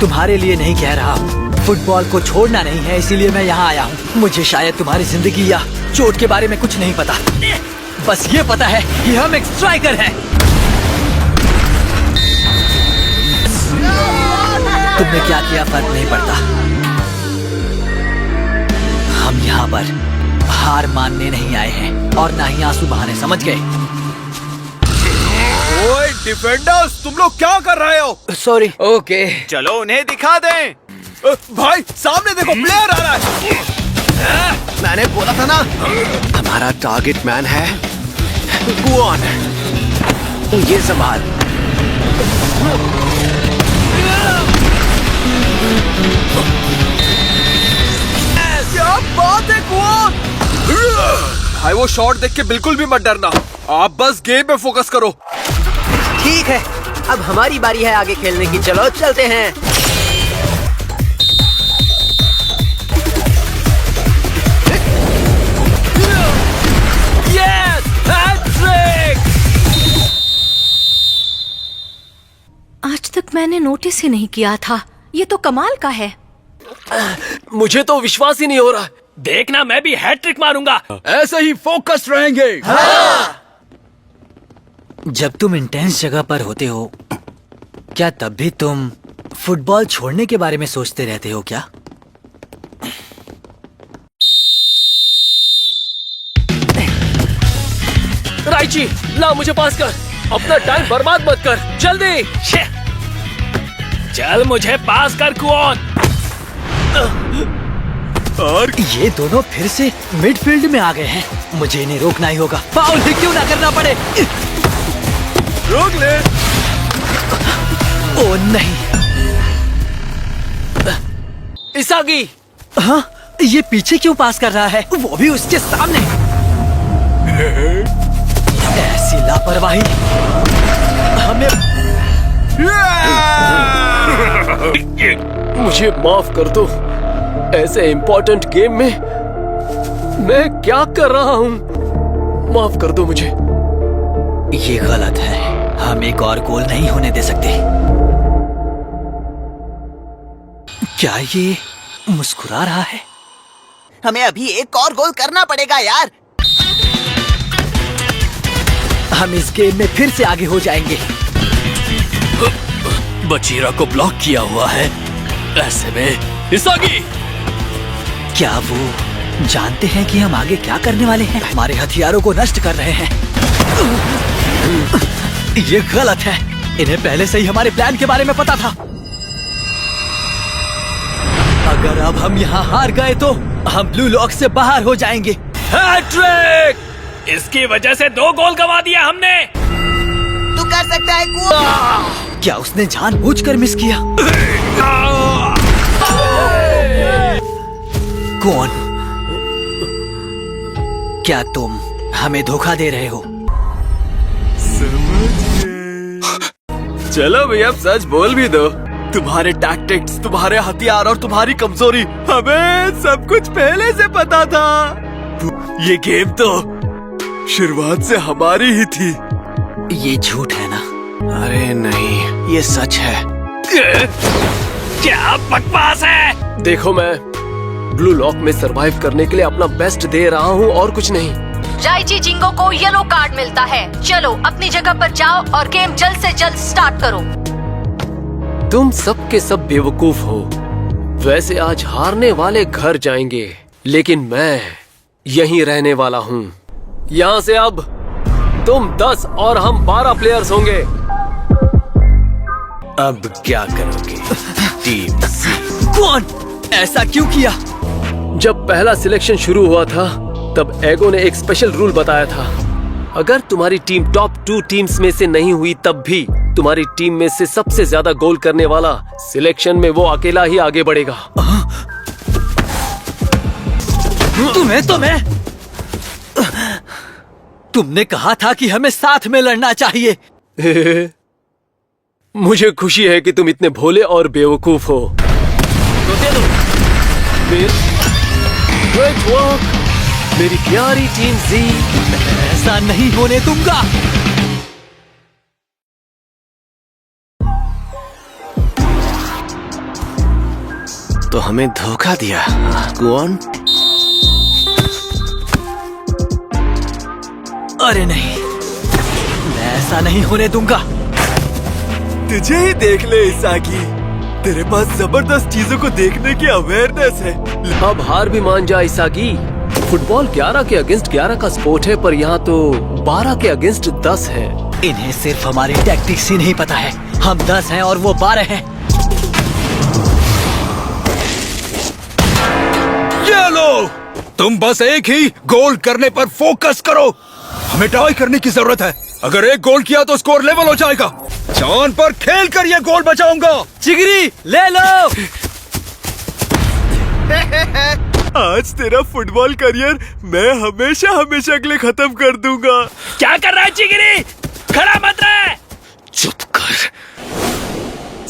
तुम्हारे लिए नहीं कह रहा हूँ। फुटबॉल को छोड़ना नहीं है, इसीलिए मैं यहाँ आया हूँ। मुझे शायद तुम्हारी जिंदगी या चोट के बारे में कुछ नहीं पता। बस ये पता है कि हम एक स्ट्राइकर हैं। तुमने क्या किया फर्क नहीं पड़ता। हम यहाँ पर हार मानने नहीं आए हैं और ना ही आंसू बहाने, समझ गए? ओए डिफेंडर्स, तुम लोग क्या कर रहे हो? सॉरी। ओके, चलो उन्हें दिखा दें। भाई सामने देखो, प्लेयर आ रहा है। मैंने बोला था ना, हमारा टारगेट मैन है गुआन। तो ये संभाल। क्या बात है गुआन? भाई वो शॉट देख के बिल्कुल भी मत डरना, आप बस गेम पे फोकस करो। ठीक है, अब हमारी बारी है आगे खेलने की। चलो चलते हैं। आज तक मैंने नोटिस ही नहीं किया था। ये तो कमाल का है। मुझे तो विश्वास ही नहीं हो रहा। देखना, मैं भी हैट्रिक मारूंगा। ऐसे ही फोकस्ड रहेंगे। जब तुम इंटेंस जगह पर होते हो, क्या तब भी तुम फुटबॉल छोड़ने के बारे में सोचते रहते हो क्या? राइची, ला मुझे पास कर। अपना टाइम बर्बाद मत कर, जल्दी। चल मुझे पास कर कुआन। और ये दोनों फिर से मिडफील्ड में आ गए हैं। मुझे इन्हें रोकना ही होगा, फाउल ही क्यों ना करना पड़े। रोक ले। ओ नहीं। इसागी। हाँ, ये पीछे क्यों पास कर रहा है, वो भी उसके सामने। ऐसी लापरवाही हमें। मुझे माफ कर दो। ऐसे इम्पोर्टेंट गेम में मैं क्या कर रहा हूँ? माफ कर दो मुझे। ये गलत है, हम एक और गोल नहीं होने दे सकते। क्या ये मुस्कुरा रहा है? हमें अभी एक और गोल करना पड़ेगा यार। हम इस गेम में फिर से आगे हो जाएंगे। बचीरा को ब्लॉक किया हुआ है। ऐसे में इसागी, क्या वो जानते हैं कि हम आगे क्या करने वाले हैं? हमारे हथियारों को नष्ट कर रहे हैं। ये गलत है। इन्हें पहले से ही हमारे प्लान के बारे में पता था। अगर अब हम यहाँ हार गए तो हम ब्लू लॉक से बाहर हो जाएंगे। हैट्रिक! इसकी वजह से 2 गोल गंवा दिया हमने। तू कर सकता है कुआं। क्या उसने जानबूझकर मिस किया? कौन? क्या तुम हमें धोखा दे रहे हो? चलो भैया, अब सच बोल भी दो। तुम्हारे टैक्टिक्स, तुम्हारे हथियार और तुम्हारी कमजोरी, हमें सब कुछ पहले से पता था। ये गेम तो शुरुआत से हमारी ही थी। ये झूठ है ना? अरे नहीं, ये सच है। क्या बकवास है? देखो, मैं ब्लू लॉक में सरवाइव करने के लिए अपना बेस्ट दे रहा हूँ और कुछ नहीं। जाइची जिंगो को येलो कार्ड मिलता है। चलो अपनी जगह पर जाओ और गेम जल्द से जल्द स्टार्ट करो। तुम सब के सब बेवकूफ हो। वैसे आज हारने वाले घर जाएंगे, लेकिन मैं यहीं रहने वाला हूँ। यहाँ से अब तुम 10 और हम 12 प्लेयर्स होंगे। अब क्या करोगे टीम सी? कौन? ऐसा क्यों किया? जब पहला सिलेक्शन शुरू हुआ था तब एगो ने एक स्पेशल रूल बताया था। अगर तुम्हारी टीम टॉप 2 टीम्स में से नहीं हुई तब भी तुम्हारी टीम में से सबसे ज्यादा गोल करने वाला सिलेक्शन में वो अकेला ही आगे बढ़ेगा। तुमने कहा था कि हमें साथ में लड़ना चाहिए। मुझे खुशी है कि तुम इतने भोले और बेवकूफ हो। तो दे दो। Great work, मेरी प्यारी टीम जी। ऐसा नहीं होने दूंगा। तो हमें धोखा दिया कौन? अरे नहीं, मैं ऐसा नहीं होने दूंगा। तुझे ही देख ले इसागी, तेरे पास जबरदस्त चीजों को देखने की अवेयरनेस है। अब हार भी मान जा इसागी। फुटबॉल 11 के अगेंस्ट 11 का स्पोर्ट है, पर यहाँ तो 12 के अगेंस्ट 10 है। इन्हें सिर्फ हमारी टैक्टिक्स ही नहीं पता है। हम 10 हैं और वो 12 हैं। ये लो, तुम बस एक ही गोल करने पर फोकस करो। हमें ट्राई करने की जरूरत है। अगर एक गोल किया तो स्कोर लेवल हो जाएगा। जान पर खेल कर ये गोल बचाऊंगा। चिगरी ले लो। आज तेरा फुटबॉल करियर मैं हमेशा हमेशा के लिए खत्म कर दूंगा। क्या कर रहा है चिगरी? खड़ा मत रहे। चुप कर।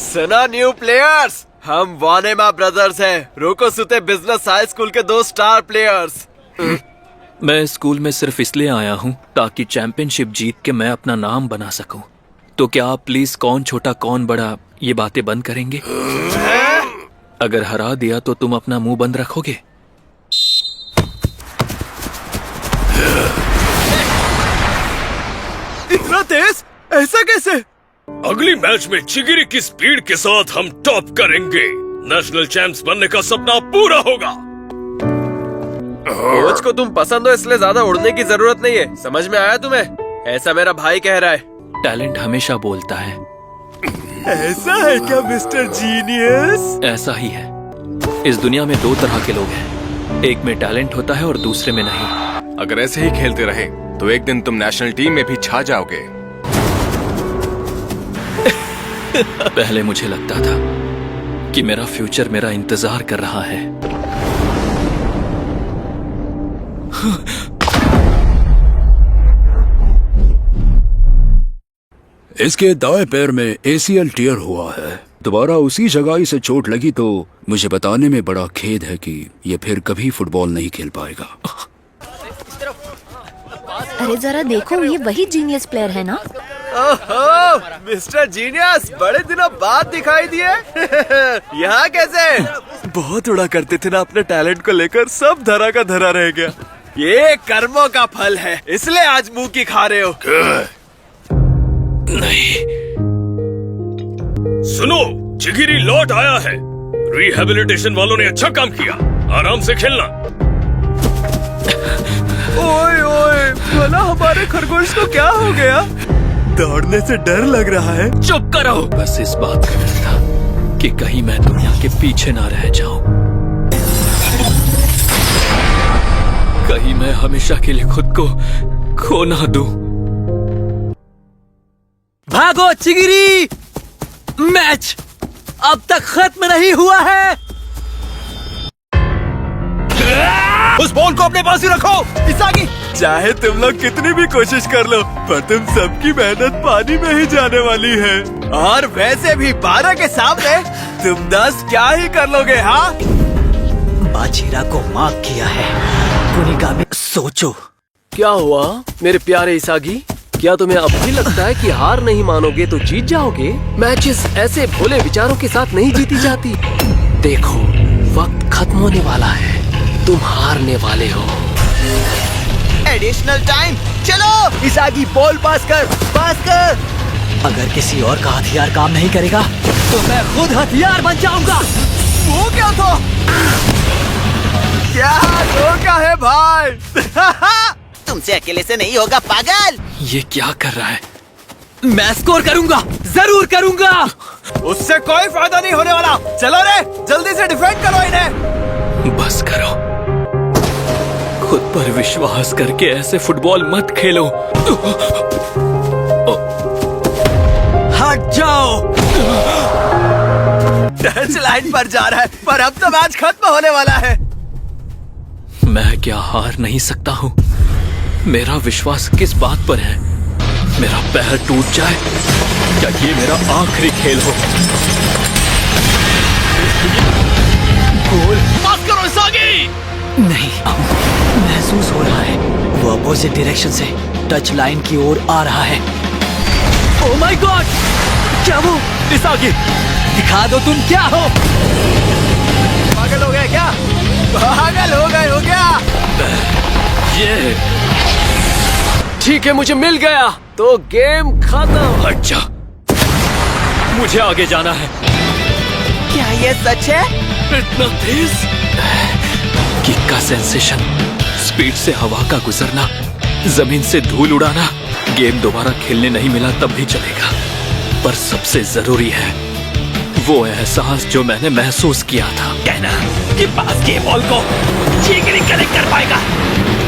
सुना न्यू प्लेयर्स, हम वानेमा ब्रदर्स हैं, रोकोसुते बिजनेस हाई स्कूल के 2 स्टार प्लेयर्स। मैं स्कूल में सिर्फ इसलिए आया हूँ ताकि चैंपियनशिप जीत के मैं अपना नाम बना सकूं। तो क्या आप प्लीज कौन छोटा कौन बड़ा ये बातें बंद करेंगे? अगर हरा दिया तो तुम अपना मुंह बंद रखोगे? इतना तेज? ऐसा कैसे? अगली मैच में चिगिरी की स्पीड के साथ हम टॉप करेंगे। नेशनल चैंप्स बनने का सपना पूरा होगा। कोच को तुम पसंद हो इसलिए ज्यादा उड़ने की जरूरत नहीं है। समझ में आया तुम्हें? ऐसा मेरा भाई कह रहा है। टैलेंट हमेशा बोलता है। ऐसा है क्या मिस्टर जीनियस? ऐसा ही है। इस दुनिया में 2 तरह के लोग हैं, एक में टैलेंट होता है और दूसरे में नहीं। अगर ऐसे ही खेलते रहे तो एक दिन तुम नेशनल टीम में भी छा जाओगे। पहले मुझे लगता था कि मेरा फ्यूचर मेरा इंतजार कर रहा है। इसके दाएं पैर में ACL टीयर हुआ है। दोबारा उसी जगह से चोट लगी तो मुझे बताने में बड़ा खेद है कि ये फिर कभी फुटबॉल नहीं खेल पाएगा। अरे जरा देखो, ये वही जीनियस प्लेयर है ना? ओहो, मिस्टर जीनियस, बड़े दिनों बाद दिखाई दिए। यहाँ कैसे? बहुत उड़ा करते थे ना अपने टैलेंट को लेकर, सब धरा का धरा रह गया। ये कर्मों का फल है, इसलिए आज मुंह की खा रहे हो। नहीं। सुनो, जिगिरी लौट आया है। रिहेबिलिटेशन वालों ने अच्छा काम किया। आराम से खेलना। ओए ओए, भला हमारे खरगोश को क्या हो गया? दौड़ने से डर लग रहा है। चुप करो। बस इस बात का डर था कि कहीं मैं दुनिया के पीछे ना रह जाऊं, कहीं मैं हमेशा के लिए खुद को खो ना दूं। भागो चिगिरी, मैच अब तक खत्म नहीं हुआ है। उस बॉल को अपने पास ही रखो। इसागी, चाहे तुम लोग कितनी भी कोशिश कर लो, पर तुम सबकी मेहनत पानी में ही जाने वाली है। और वैसे भी 12 के सामने तुम 10 क्या ही कर लोगे? हाँ, बाजीरा को मार्क किया है। पुनिका में सोचो। क्या हुआ मेरे प्यारे इसागी? क्या तुम्हें अब भी लगता है कि हार नहीं मानोगे तो जीत जाओगे? मैचेस ऐसे भोले विचारों के साथ नहीं जीती जाती। देखो, वक्त खत्म होने वाला है, तुम हारने वाले हो। एडिशनल टाइम, चलो इसागी, बॉल पास कर, पास कर। अगर किसी और का हथियार काम नहीं करेगा तो मैं खुद हथियार बन जाऊंगा। वो क्या था? क्या धोखा है भाई? तुमसे अकेले से नहीं होगा पागल। ये क्या कर रहा है? मैं स्कोर करूंगा, जरूर करूंगा। उससे कोई फायदा नहीं होने वाला। चलो रे, जल्दी से डिफेंड करो इन्हें। बस करो, खुद पर विश्वास करके ऐसे फुटबॉल मत खेलो। हट जाओ। टच लाइन पर जा रहा है, पर अब तो मैच खत्म होने वाला है। मैं क्या हार नहीं सकता हूँ? मेरा विश्वास किस बात पर है? मेरा पैर टूट जाए, क्या ये मेरा आखिरी खेल हो? गोल पास करो इसागी। नहीं, महसूस हो रहा है वो अपोजिट डायरेक्शन से टच लाइन की ओर आ रहा है। ओह माय गॉड, क्या वो? इसागी, दिखा दो तुम क्या हो। पागल हो गए क्या? पागल हो गए हो क्या? ये ठीक है, मुझे मिल गया तो गेम खत्म। हट जा, मुझे आगे जाना है। क्या ये सच है? इतना तेज किक का सेंसेशन, स्पीड से हवा का गुजरना, जमीन से धूल उड़ाना। गेम दोबारा खेलने नहीं मिला तब भी चलेगा, पर सबसे जरूरी है वो एहसास जो मैंने महसूस किया था। कहना कि पास के बॉल को जिगरी कनेक्ट कर पाएगा।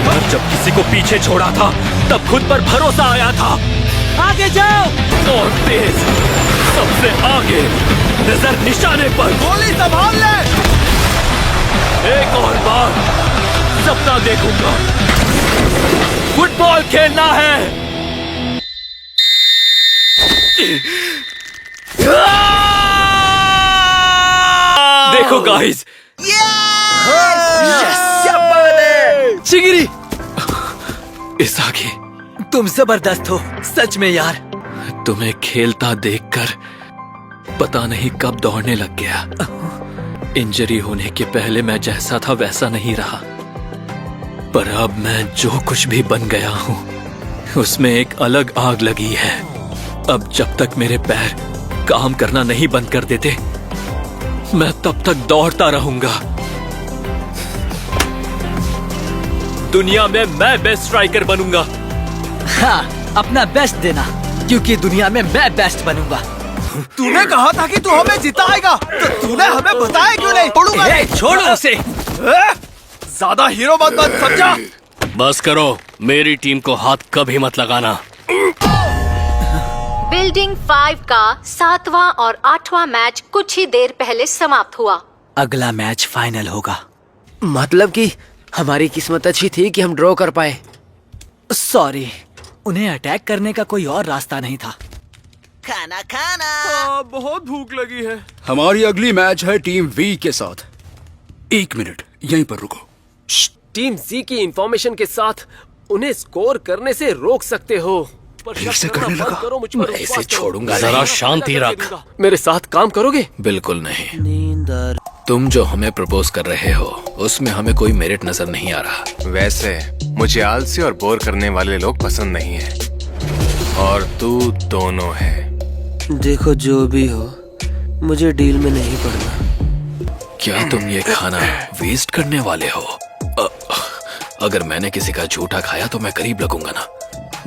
और जब किसी को पीछे छोड़ा था तब खुद पर भरोसा आया था। आगे जाओ और तेज, सबसे आगे, नजर निशाने पर। गोली संभाल ले। एक और बार सपना देखूंगा, फुटबॉल खेलना है। देखो गाइस, चिगिरी, इसागी, तुम जबरदस्त हो सच में यार। तुम्हें खेलता देखकर पता नहीं कब दौड़ने लग गया। इंजरी होने के पहले मैं जैसा था वैसा नहीं रहा, पर अब मैं जो कुछ भी बन गया हूँ उसमें एक अलग आग लगी है। अब जब तक मेरे पैर काम करना नहीं बंद कर देते, मैं तब तक दौड़ता रहूंगा। दुनिया में मैं बेस्ट स्ट्राइकर बनूंगा। हाँ, अपना बेस्ट देना, क्योंकि दुनिया में मैं बेस्ट बनूंगा। तूने कहा था कि तू हमें जिताएगा, तो तूने हमें बताया क्यों नहीं? छोड़ूंगा नहीं। छोड़ो उसे। ज्यादा हीरो मत बन, समझा? बस करो, मेरी टीम को हाथ कभी मत लगाना। बिल्डिंग 5 का 7वां और 8वां मैच कुछ ही देर पहले समाप्त हुआ। अगला मैच फाइनल होगा। मतलब कि हमारी किस्मत अच्छी थी कि हम ड्रॉ कर पाए। सॉरी, उन्हें अटैक करने का कोई और रास्ता नहीं था। खाना खाना। बहुत भूख लगी है। हमारी अगली मैच है टीम वी के साथ। 1 मिनट यहीं पर रुको। टीम जी की इंफॉर्मेशन के साथ उन्हें स्कोर करने से रोक सकते हो। फिर से करने लगा। करो, मुझ पर मैं इसे विश्वास करो। छोड़ूंगा। जरा शांति रख। मेरे साथ काम करोगे? बिल्कुल नहीं। नींद अंदर। तुम जो हमें प्रपोज कर रहे हो उसमें हमें कोई मेरिट नजर नहीं आ रहा। वैसे मुझे आलसी और बोर करने वाले लोग पसंद नहीं है, और तू दोनों है। देखो जो भी हो, मुझे डील में नहीं पड़ना। क्या तुम ये खाना वेस्ट करने वाले हो? अगर मैंने किसी का झूठा खाया तो मैं करीब लगूंगा ना।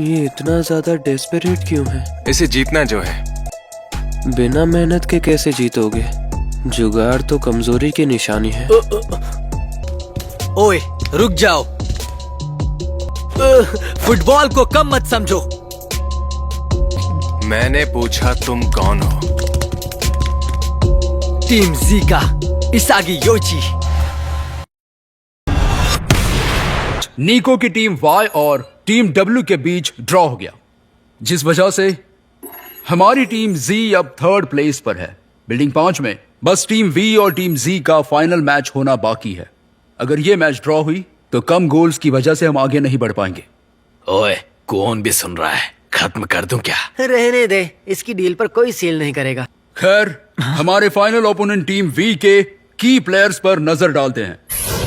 ये इतना ज्यादा डेस्परेट क्यों है? इसे जीतना जो है। बिना मेहनत के कैसे जीतोगे? जुगाड़ तो कमजोरी की निशानी है। ओए रुक जाओ, फुटबॉल को कम मत समझो। मैंने पूछा तुम कौन हो? टीम जी का इसागी योची। नीको की टीम वाई और टीम डब्ल्यू के बीच ड्रॉ हो गया, जिस वजह से हमारी टीम जी अब 3rd प्लेस पर है। बिल्डिंग 5 में बस टीम वी और टीम जी का फाइनल मैच होना बाकी है। अगर ये मैच ड्रॉ हुई तो कम गोल्स की वजह से हम आगे नहीं बढ़ पाएंगे। ओए कौन भी सुन रहा है, खत्म कर दूं क्या? रहने दे, इसकी डील पर कोई सेल नहीं करेगा। खैर, हमारे फाइनल ओपोनेंट टीम वी के की प्लेयर्स पर नजर डालते हैं।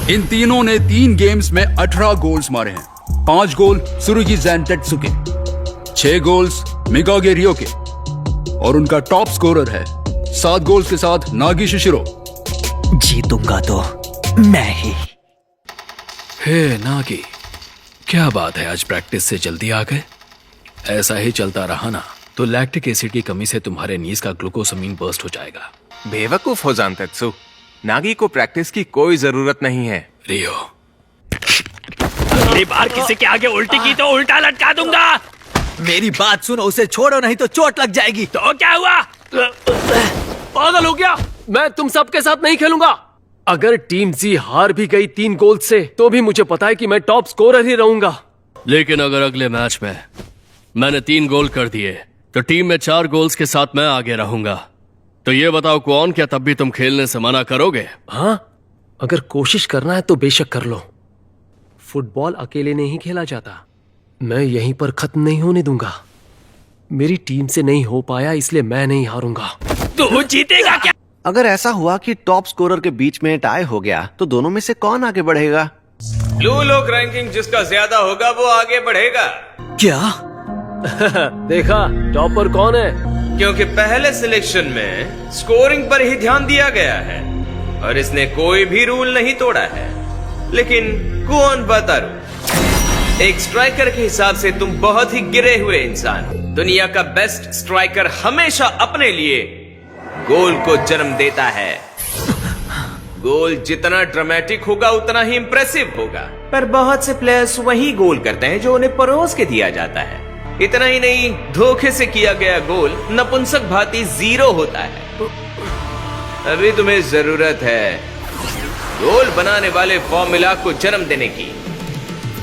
इन तीनों ने 3 गेम्स में 18 गोल्स मारे हैं। 5 गोल सुरुगी ज़ैनटेत्सु के, 6 गोल्स मिकागे रियो के, और उनका टॉप स्कोरर है 7 गोल्स के साथ नागी शिशिरो। जीतूंगा तो मैं ही। हे नागी, क्या बात है, आज प्रैक्टिस से जल्दी आ गए? ऐसा ही चलता रहा ना तो लैक्टिक एसिड की कमी से तुम्हारे नीज का ग्लूकोसामीन बर्स्ट हो जाएगा। बेवकूफ हो ज़ैनटेत्सु, नागी को प्रैक्टिस की कोई जरूरत नहीं है। रियो, अगली बार किसी के आगे उल्टी की तो उल्टा लटका दूंगा। मेरी बात सुनो, उसे छोड़ो नहीं तो चोट लग जाएगी। तो क्या हुआ? पागल हो गया? मैं तुम सबके साथ नहीं खेलूंगा। अगर टीम जी हार भी गई 3 गोल से तो भी मुझे पता है कि मैं टॉप स्कोरर ही रहूंगा। लेकिन अगर अगले मैच में मैंने 3 गोल कर दिए तो टीम में 4 गोल्स के साथ मैं आगे रहूंगा। तो ये बताओ कौन, क्या तब भी तुम खेलने से मना करोगे? हाँ, अगर कोशिश करना है तो बेशक कर लो। फुटबॉल अकेले नहीं खेला जाता। मैं यहीं पर खत्म नहीं होने दूंगा। मेरी टीम से नहीं हो पाया इसलिए मैं नहीं हारूंगा। तू जीतेगा क्या? अगर ऐसा हुआ कि टॉप स्कोरर के बीच में टाई हो गया तो दोनों में से कौन आगे बढ़ेगा? ब्लू लॉक रैंकिंग जिसका ज्यादा होगा वो आगे बढ़ेगा। क्या? देखा टॉपर कौन है? क्योंकि पहले सिलेक्शन में स्कोरिंग पर ही ध्यान दिया गया है और इसने कोई भी रूल नहीं तोड़ा है। लेकिन कौन बतारू, एक स्ट्राइकर के हिसाब से तुम बहुत ही गिरे हुए इंसान हो। दुनिया का बेस्ट स्ट्राइकर हमेशा अपने लिए गोल को जन्म देता है। गोल जितना ड्रामेटिक होगा उतना ही इंप्रेसिव होगा, पर बहुत से प्लेयर्स वही गोल करते हैं जो उन्हें परोस के दिया जाता है। इतना ही नहीं, धोखे से किया गया गोल नपुंसक भांति 0 होता है। अभी तुम्हें जरूरत है गोल बनाने वाले फॉर्मूला को जन्म देने की।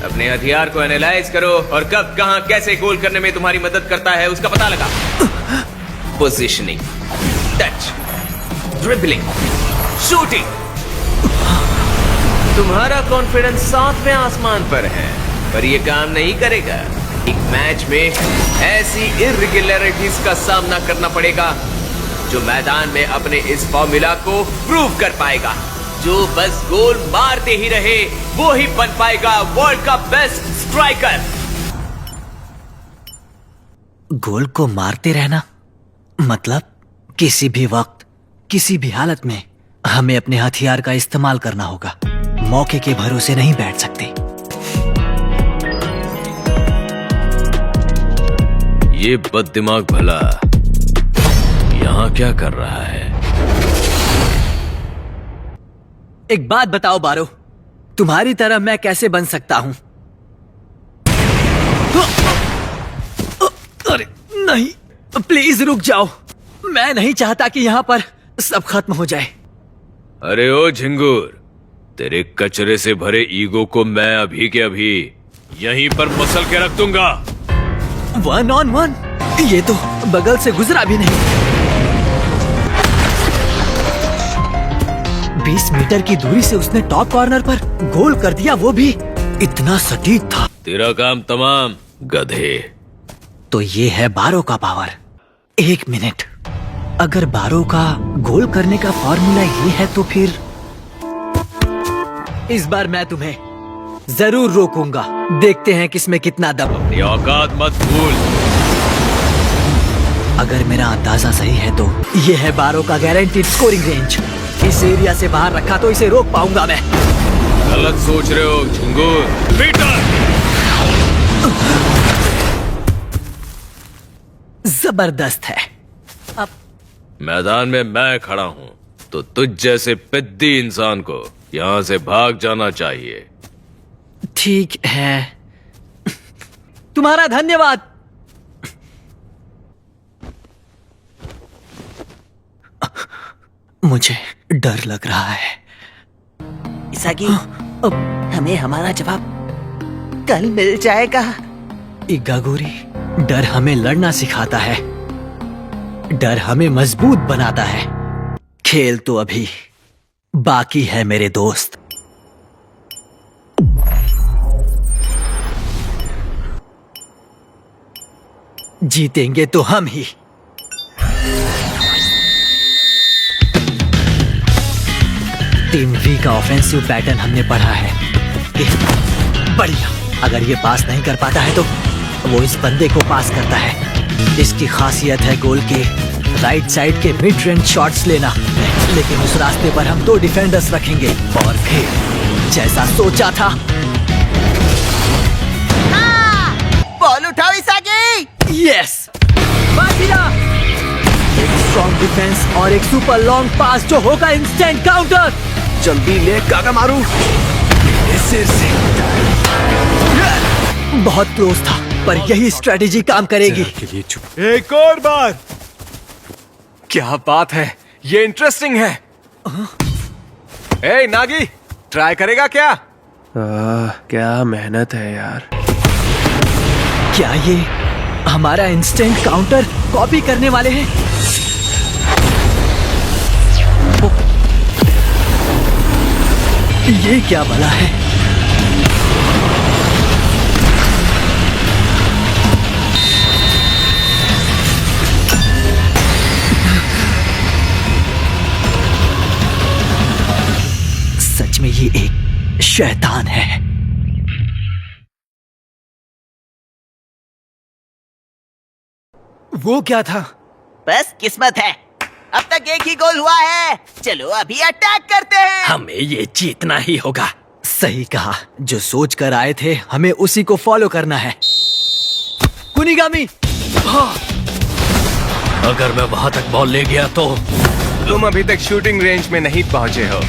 अपने हथियार को एनालाइज करो और कब कहां कैसे गोल करने में तुम्हारी मदद करता है उसका पता लगा। Positioning, touch, dribbling, shooting. तुम्हारा कॉन्फिडेंस 7वें आसमान पर है, पर यह काम नहीं करेगा। एक मैच में ऐसी इर्रेगुलरिटीज का सामना करना पड़ेगा जो मैदान में अपने इस फॉर्मूला को प्रूव कर पाएगा। जो बस गोल मारते ही रहे वो ही बन पाएगा वर्ल्ड का बेस्ट स्ट्राइकर। गोल को मारते रहना मतलब किसी भी वक्त किसी भी हालत में हमें अपने हथियार का इस्तेमाल करना होगा। मौके के भरोसे नहीं बैठ सकते। ये बददिमाग भला यहाँ क्या कर रहा है? एक बात बताओ बारो, तुम्हारी तरह मैं कैसे बन सकता हूं? अरे नहीं, प्लीज रुक जाओ। मैं नहीं चाहता कि यहां पर सब खत्म हो जाए। अरे ओ झिंगुर, तेरे कचरे से भरे ईगो को मैं अभी के अभी यहीं पर मसल के रख दूंगा। 1 on 1? ये तो बगल से गुजरा भी नहीं। 20 मीटर की दूरी से उसने टॉप कॉर्नर पर गोल कर दिया, वो भी इतना सटीक था। तेरा काम तमाम, गधे। तो ये है बारो का पावर। 1 मिनट, अगर बारो का गोल करने का फॉर्मूला ये है तो फिर इस बार मैं तुम्हें जरूर रोकूंगा। देखते हैं किसमें कितना दम। अपनी औकात मत भूल। अगर मेरा अंदाजा सही है तो ये है बारो का गारंटीड स्कोरिंग रेंज। इस एरिया से बाहर रखा तो इसे रोक पाऊंगा मैं। गलत सोच रहे हो झिंगुर। जबरदस्त है। अब मैदान में मैं खड़ा हूँ तो तुझ जैसे पिद्दी इंसान को यहाँ से भाग जाना चाहिए। ठीक है, तुम्हारा धन्यवाद। मुझे डर लग रहा है। इसागी, हमें हमारा जवाब कल मिल जाएगा। इगागोरी, डर हमें लड़ना सिखाता है, डर हमें मजबूत बनाता है। खेल तो अभी बाकी है मेरे दोस्त। जीतेंगे तो हम ही। टीम वी का ऑफेंसिव पैटर्न हमने पढ़ा है। बढ़िया। अगर ये पास नहीं कर पाता है तो वो इस बंदे को पास करता है। इसकी खासियत है गोल के राइट साइड के मिड रेंज शॉट्स लेना। लेकिन उस रास्ते पर हम 2 डिफेंडर्स रखेंगे और फिर जैसा सोचा था। बॉल उठाओ इसागी। यस, बाजीरा। एक स्ट्रॉन्ग डिफेंस और एक सुपर लॉन्ग पास जो होगा इंस्टेंट काउंटर। जल्दी ले कागा मारू। बहुत क्लोज था, पर यही स्ट्रेटेजी काम करेगी। एक और बार। क्या बात है, ये इंटरेस्टिंग है। ए नागी, ट्राई करेगा क्या? क्या मेहनत है यार। क्या ये हमारा इंस्टेंट काउंटर कॉपी करने वाले हैं? ये क्या भला है? सच में ये एक शैतान है। वो क्या था? बस किस्मत है। अब तक एक ही गोल हुआ है। चलो अभी अटैक करते हैं। हमें ये जीतना ही होगा। सही कहा। जो सोच कर आए थे हमें उसी को फॉलो करना है। कुनिगामी। अगर मैं वहां तक बॉल ले गया तो तुम अभी तक शूटिंग रेंज में नहीं पहुंचे हो।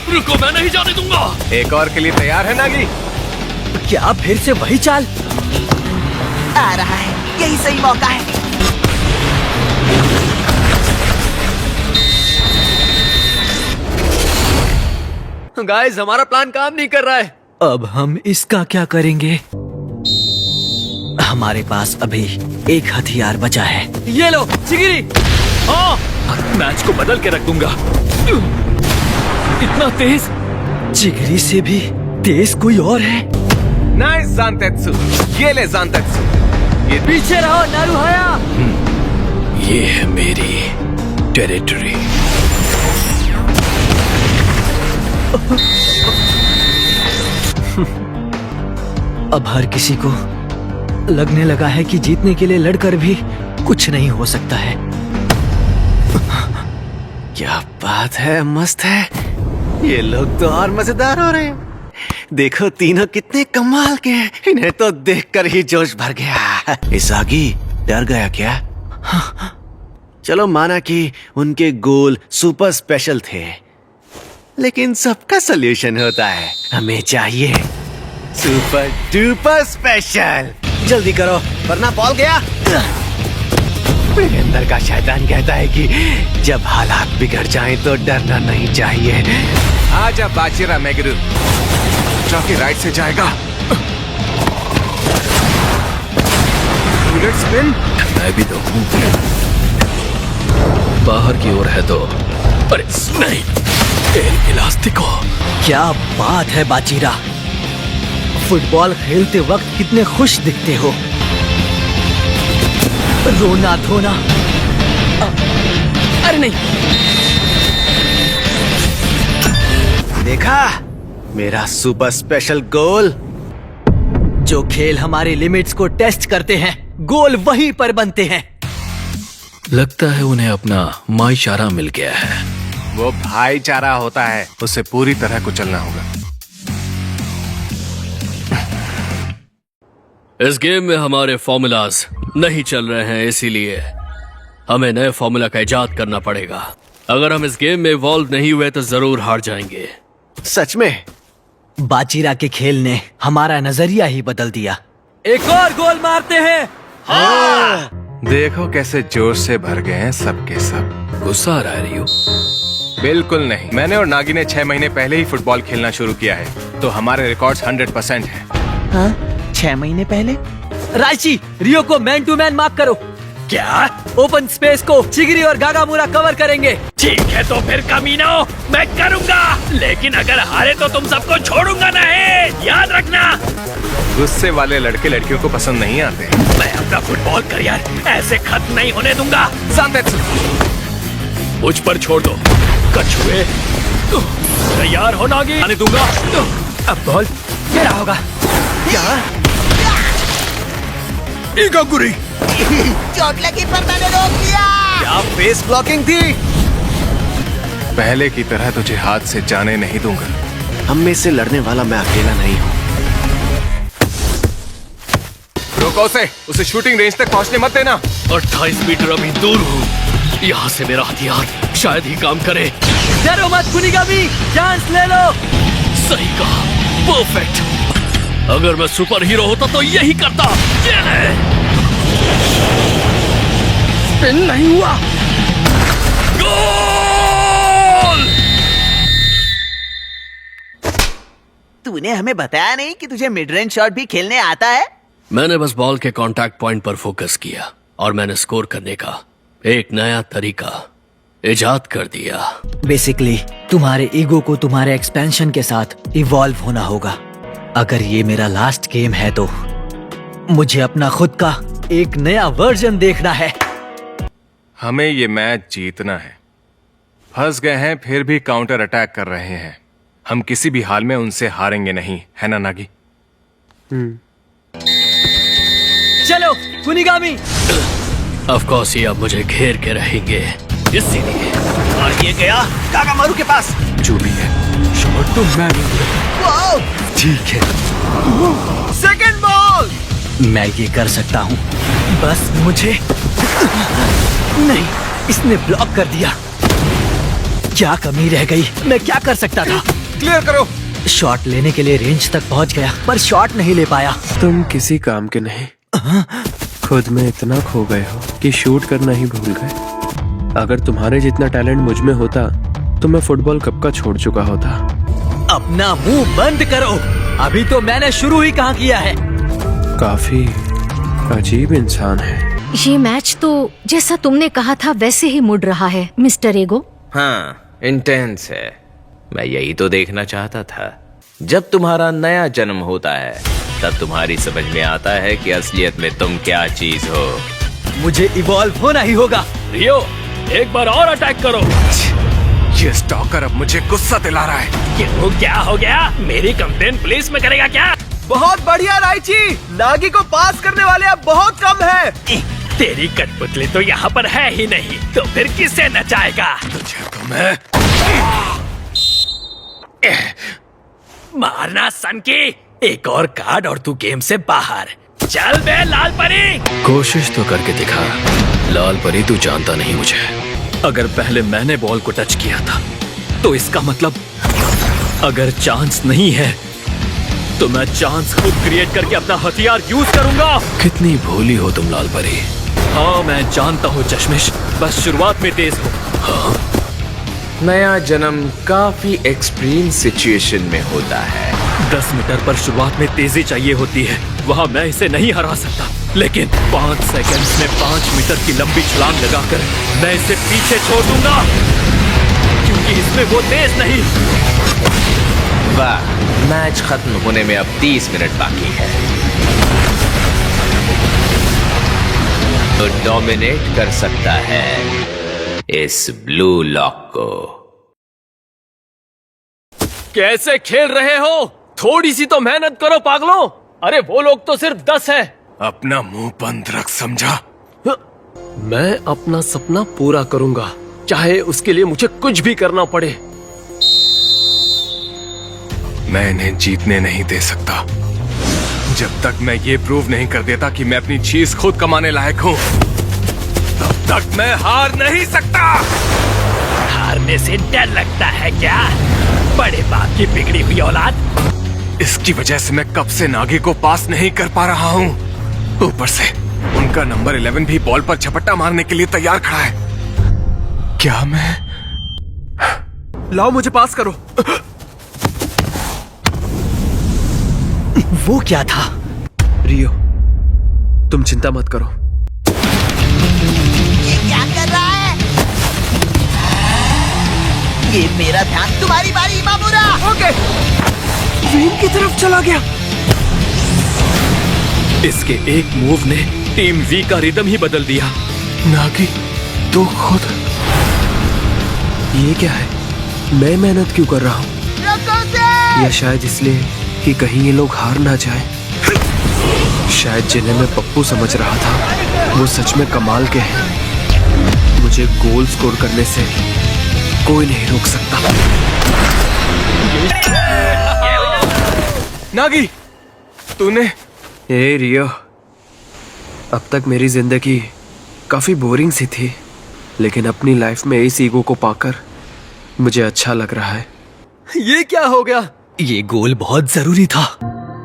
रुको, मैं नहीं जाने दूंगा। एक और के लिए तैयार है नागी? क्या फिर से वही चाल? आ रहा है, यही सही मौका है। गाइस, हमारा प्लान काम नहीं कर रहा है। अब हम इसका क्या करेंगे? हमारे पास अभी एक हथियार बचा है। ये लो चिगिरी। मैच को बदल के रख दूंगा। इतना तेज? जिगरी से भी तेज कोई और है? नाइस ज़ानतेत्सु। ये ले ज़ानतेत्सु। ये पीछे रहो नारुहाया। ये है मेरी टेरिटरी। अब हर किसी को लगने लगा है कि जीतने के लिए लड़कर भी कुछ नहीं हो सकता है। क्या बात है, मस्त है। ये लोग तो और मजेदार हो रहे हैं। देखो तीनों कितने कमाल के हैं। इन्हें तो देखकर ही जोश भर गया। इसागी डर गया क्या? चलो माना कि उनके गोल सुपर स्पेशल थे, लेकिन सबका सोल्यूशन होता है। हमें चाहिए सुपर डुपर स्पेशल। जल्दी करो वरना बॉल गया। मेरे अंदर का शैतान कहता है कि जब हालात बिगड़ जाएं तो डरना नहीं चाहिए। आजा बाचिरा मेगरू। चौकी राइट से जाएगा। Bullet spin. मैं भी तो हूँ। बाहर की ओर है तो। अरे नहीं, एल इलास्टिको। क्या बात है बाजीरा। फुटबॉल खेलते वक्त कितने खुश दिखते हो। रोना धोना अरे नहीं, देखा मेरा सुपर स्पेशल गोल। जो खेल हमारी लिमिट्स को टेस्ट करते हैं, गोल वहीं पर बनते हैं। लगता है उन्हें अपना माईचारा मिल गया है। वो भाईचारा होता है, उसे पूरी तरह कुचलना होगा। इस गेम में हमारे फॉर्मूलाज नहीं चल रहे हैं, इसीलिए हमें नए फॉर्मूला का इजाद करना पड़ेगा। अगर हम इस गेम में इवॉल्व नहीं हुए तो जरूर हार जाएंगे। सच में बाजीरा के खेल ने हमारा नजरिया ही बदल दिया। एक और गोल मारते हैं। हाँ। देखो कैसे जोश से भर गए हैं सबके सब। गुस्सा आ रहा है रियो? बिल्कुल नहीं। मैंने और नागी ने 6 महीने पहले ही फुटबॉल खेलना शुरू किया है, तो हमारे रिकॉर्ड्स 100% हैं। हाँ? 6 महीने पहले? राइची, रियो को मैन टू मैन मार्क करो। क्या? ओपन स्पेस को चिगरी और गागामुरा कवर करेंगे। ठीक है तो फिर कमीनो, मैं करूंगा, लेकिन अगर हारे तो तुम सबको छोड़ूंगा नहीं, याद रखना। गुस्से वाले लड़के लड़कियों को पसंद नहीं आते। मैं अपना फुटबॉल करियर ऐसे खत्म नहीं होने दूंगा। मुझ पर छोड़ दो कछुए। तैयार हो नागी? आने दूंगा। अब बॉल मेरा होगा। क्या? इगागुरी। चोट लगी पर मैंने रोक दिया। क्या फेस ब्लॉकिंग थी? पहले की तरह तुझे हाथ से जाने नहीं दूंगा। हम में से लड़ने वाला मैं अकेला नहीं हूँ। रोको उसे शूटिंग रेंज तक पहुंचने मत देना। 28 मीटर अभी दूर हूँ। यहाँ से मेरा हथियार शायद ही काम करे। डरो मत कुनिगामी, चांस ले लो। सही कहा, परफेक्ट। अगर मैं सुपर हीरो होता तो यही करता। स्पिन नहीं हुआ। गोल! तूने हमें बताया नहीं कि तुझे मिड रेंज शॉट भी खेलने आता है? मैंने बस बॉल के कांटेक्ट पॉइंट पर फोकस किया और मैंने स्कोर करने का एक नया तरीका इजाद कर दिया। बेसिकली तुम्हारे ईगो को तुम्हारे एक्सपेंशन के साथ इवॉल्व होना होगा। अगर ये मेरा लास्ट गेम है तो मुझे अपना खुद का एक नया वर्जन देखना है। हमें ये मैच जीतना है। फंस गए हैं फिर भी काउंटर अटैक कर रहे हैं। हम किसी भी हाल में उनसे हारेंगे नहीं, है ना नागी? चलो कुनिगामी। ऑफ कोर्स ये अब मुझे घेर के रहेंगे, इसीलिए। और ये गया गागामारू के पास। जो भी है, शॉट तो मैं ठीक है, सेकंड बॉल। मैं ये कर सकता हूँ। बस मुझे नहीं, इसने ब्लॉक कर दिया। क्या कमी रह गई? मैं क्या कर सकता था? क्लियर करो। शॉट लेने के लिए रेंज तक पहुंच गया पर शॉट नहीं ले पाया। तुम किसी काम के नहीं। खुद में इतना खो गए हो कि शूट करना ही भूल गए। अगर तुम्हारे जितना टैलेंट मुझ में होता तो मैं फुटबॉल कब का छोड़ चुका होता। अपना मुंह बंद करो। अभी तो मैंने शुरू ही कहाँ किया है। काफी अजीब इंसान है। ये मैच तो जैसा तुमने कहा था वैसे ही मुड़ रहा है मिस्टर एगो। हाँ, इंटेंस है। मैं यही तो देखना चाहता था। जब तुम्हारा नया जन्म होता है तब तुम्हारी समझ में आता है कि असलियत में तुम क्या चीज हो। मुझे इवॉल्व होना ही होगा। रियो, एक बार और अटैक करो। ये स्टॉकर अब मुझे गुस्सा दिला रहा है। क्यों, क्या हो गया? मेरी कंप्लेन पुलिस में करेगा क्या? बहुत बढ़िया राइची। नागी को पास करने वाले अब बहुत कम है। तेरी कठपुतली तो यहाँ पर है ही नहीं, तो फिर किसे नचाएगा? तुझे तो मैं मारना सन की। एक और कार्ड और तू गेम से बाहर। चल बे लाल परी। कोशिश तो करके दिखा। लाल परी, तू जानता नहीं मुझे। अगर पहले मैंने बॉल को टच किया था तो इसका मतलब अगर चांस नहीं है तो मैं चांस खुद क्रिएट करके अपना हथियार यूज करूंगा। कितनी भोली हो तुम लाल परी। हाँ मैं जानता हूँ चश्मिश, बस शुरुआत में तेज हो। हाँ? नया जन्म काफी एक्सट्रीम सिचुएशन में होता है। 10 मीटर पर शुरुआत में तेजी चाहिए होती है, वहाँ मैं इसे नहीं हरा सकता। लेकिन 5 सेकंड्स में 5 मीटर की लंबी छलांग लगाकर मैं इसे पीछे छोड़ दूंगा, क्योंकि इसमें वो तेज नहीं। वाह, मैच खत्म होने में अब 30 मिनट बाकी है। तो डोमिनेट कर सकता है इस ब्लू लॉक को। कैसे खेल रहे हो? थोड़ी सी तो मेहनत करो पागलों। अरे वो लोग तो सिर्फ 10 है। अपना मुंह बंद रख, समझा? मैं अपना सपना पूरा करूंगा, चाहे उसके लिए मुझे कुछ भी करना पड़े। मैं इन्हें जीतने नहीं दे सकता जब तक मैं ये प्रूव नहीं कर देता कि मैं अपनी चीज खुद कमाने लायक हूँ। तब तक मैं हार नहीं सकता। हारने से डर लगता है क्या, बड़े बाप की बिगड़ी हुई औलाद? इसकी वजह से मैं कब से नागी को पास नहीं कर पा रहा हूँ। ऊपर से उनका नंबर 11 भी बॉल पर झपट्टा मारने के लिए तैयार खड़ा है। क्या मैं... लाओ मुझे पास करो। वो क्या था? रियो, तुम चिंता मत करो। ये क्या कर रहा है? ये मेरा ध्यान, तुम्हारी बारी मामूरा। ओके, वीन की तरफ चला गया। इसके एक मूव ने टीम वी का रिदम ही बदल दिया। नागी, तू खुद... ये क्या है? मैं मेहनत क्यों कर रहा हूँ? या शायद इसलिए कि कहीं ये लोग हार ना जाए। शायद जिन्हें मैं पप्पू समझ रहा था वो सच में कमाल के हैं। मुझे गोल स्कोर करने से कोई नहीं रोक सकता। नागी, तूने... ए रियो, अब तक मेरी जिंदगी काफी बोरिंग सी थी, लेकिन अपनी लाइफ में इस ईगो को पाकर मुझे अच्छा लग रहा है। ये क्या हो गया? ये गोल बहुत जरूरी था।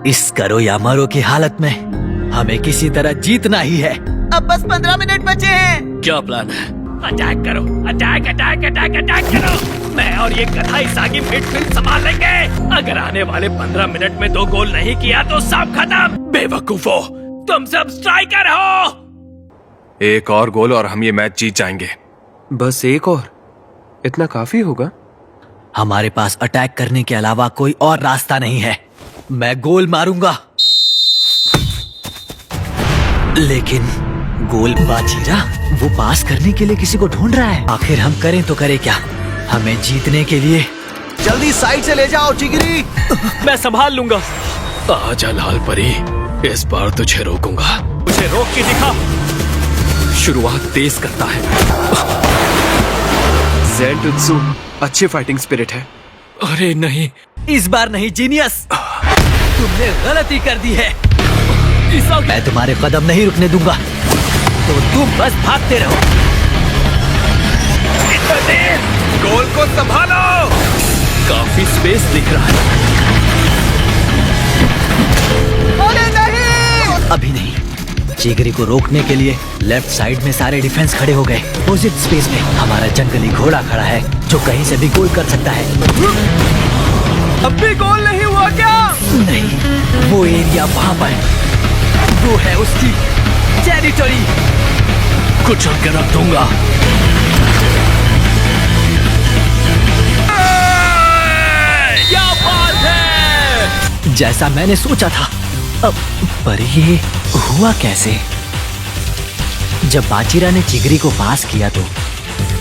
इस करो या मरो की हालत में हमें किसी तरह जीतना ही है। अब बस 15 मिनट बचे हैं। क्या प्लान है? अटैक करो, अटैक अटैक अटैक अटैक करो। मैं और ये कथा इसागी मिडफील्ड संभाल लेंगे। अगर आने वाले 15 मिनट में 2 गोल नहीं किया तो सब खत्म। बेवकूफो, तुम सब स्ट्राइकर हो। एक और गोल और हम ये मैच जीत जाएंगे। बस एक और? इतना काफी होगा? हमारे पास अटैक करने के अलावा कोई और रास्ता नहीं है। मैं गोल मारूंगा, लेकिन गोल बाजीरा वो पास करने के लिए किसी को ढूंढ रहा है। आखिर हम करें तो करें क्या? हमें जीतने के लिए जल्दी साइड से ले जाओ चिगरी। मैं संभाल लूंगा। आजा लाल परी, इस बार तुझे रोकूंगा। मुझे रोक के दिखा। शुरुआत तेज करता है। ज़ेनटुत्सु अच्छी फाइटिंग स्पिरिट है। अरे नहीं, इस बार नहीं जीनियस, तुमने गलती कर दी है। मैं तुम्हारे कदम नहीं रुकने दूंगा, तो तुम बस भागते रहो। गोल को संभालो। काफी स्पेस दिख रहा है। अरे नहीं! अभी नहीं। चिगरी को रोकने के लिए लेफ्ट साइड में सारे डिफेंस खड़े हो गए। अपोजिट स्पेस में हमारा जंगली घोड़ा खड़ा है जो कहीं से भी गोल कर सकता है। अब भी गोल नहीं हुआ क्या? नहीं, वो एरिया वहां पर है। वो है उसकी टेरिटरी। कुचल के रख दूंगा। क्या बात है! जैसा मैंने सोचा था। अब पर ये हुआ कैसे? जब बाजीरा ने चिगरी को पास किया तो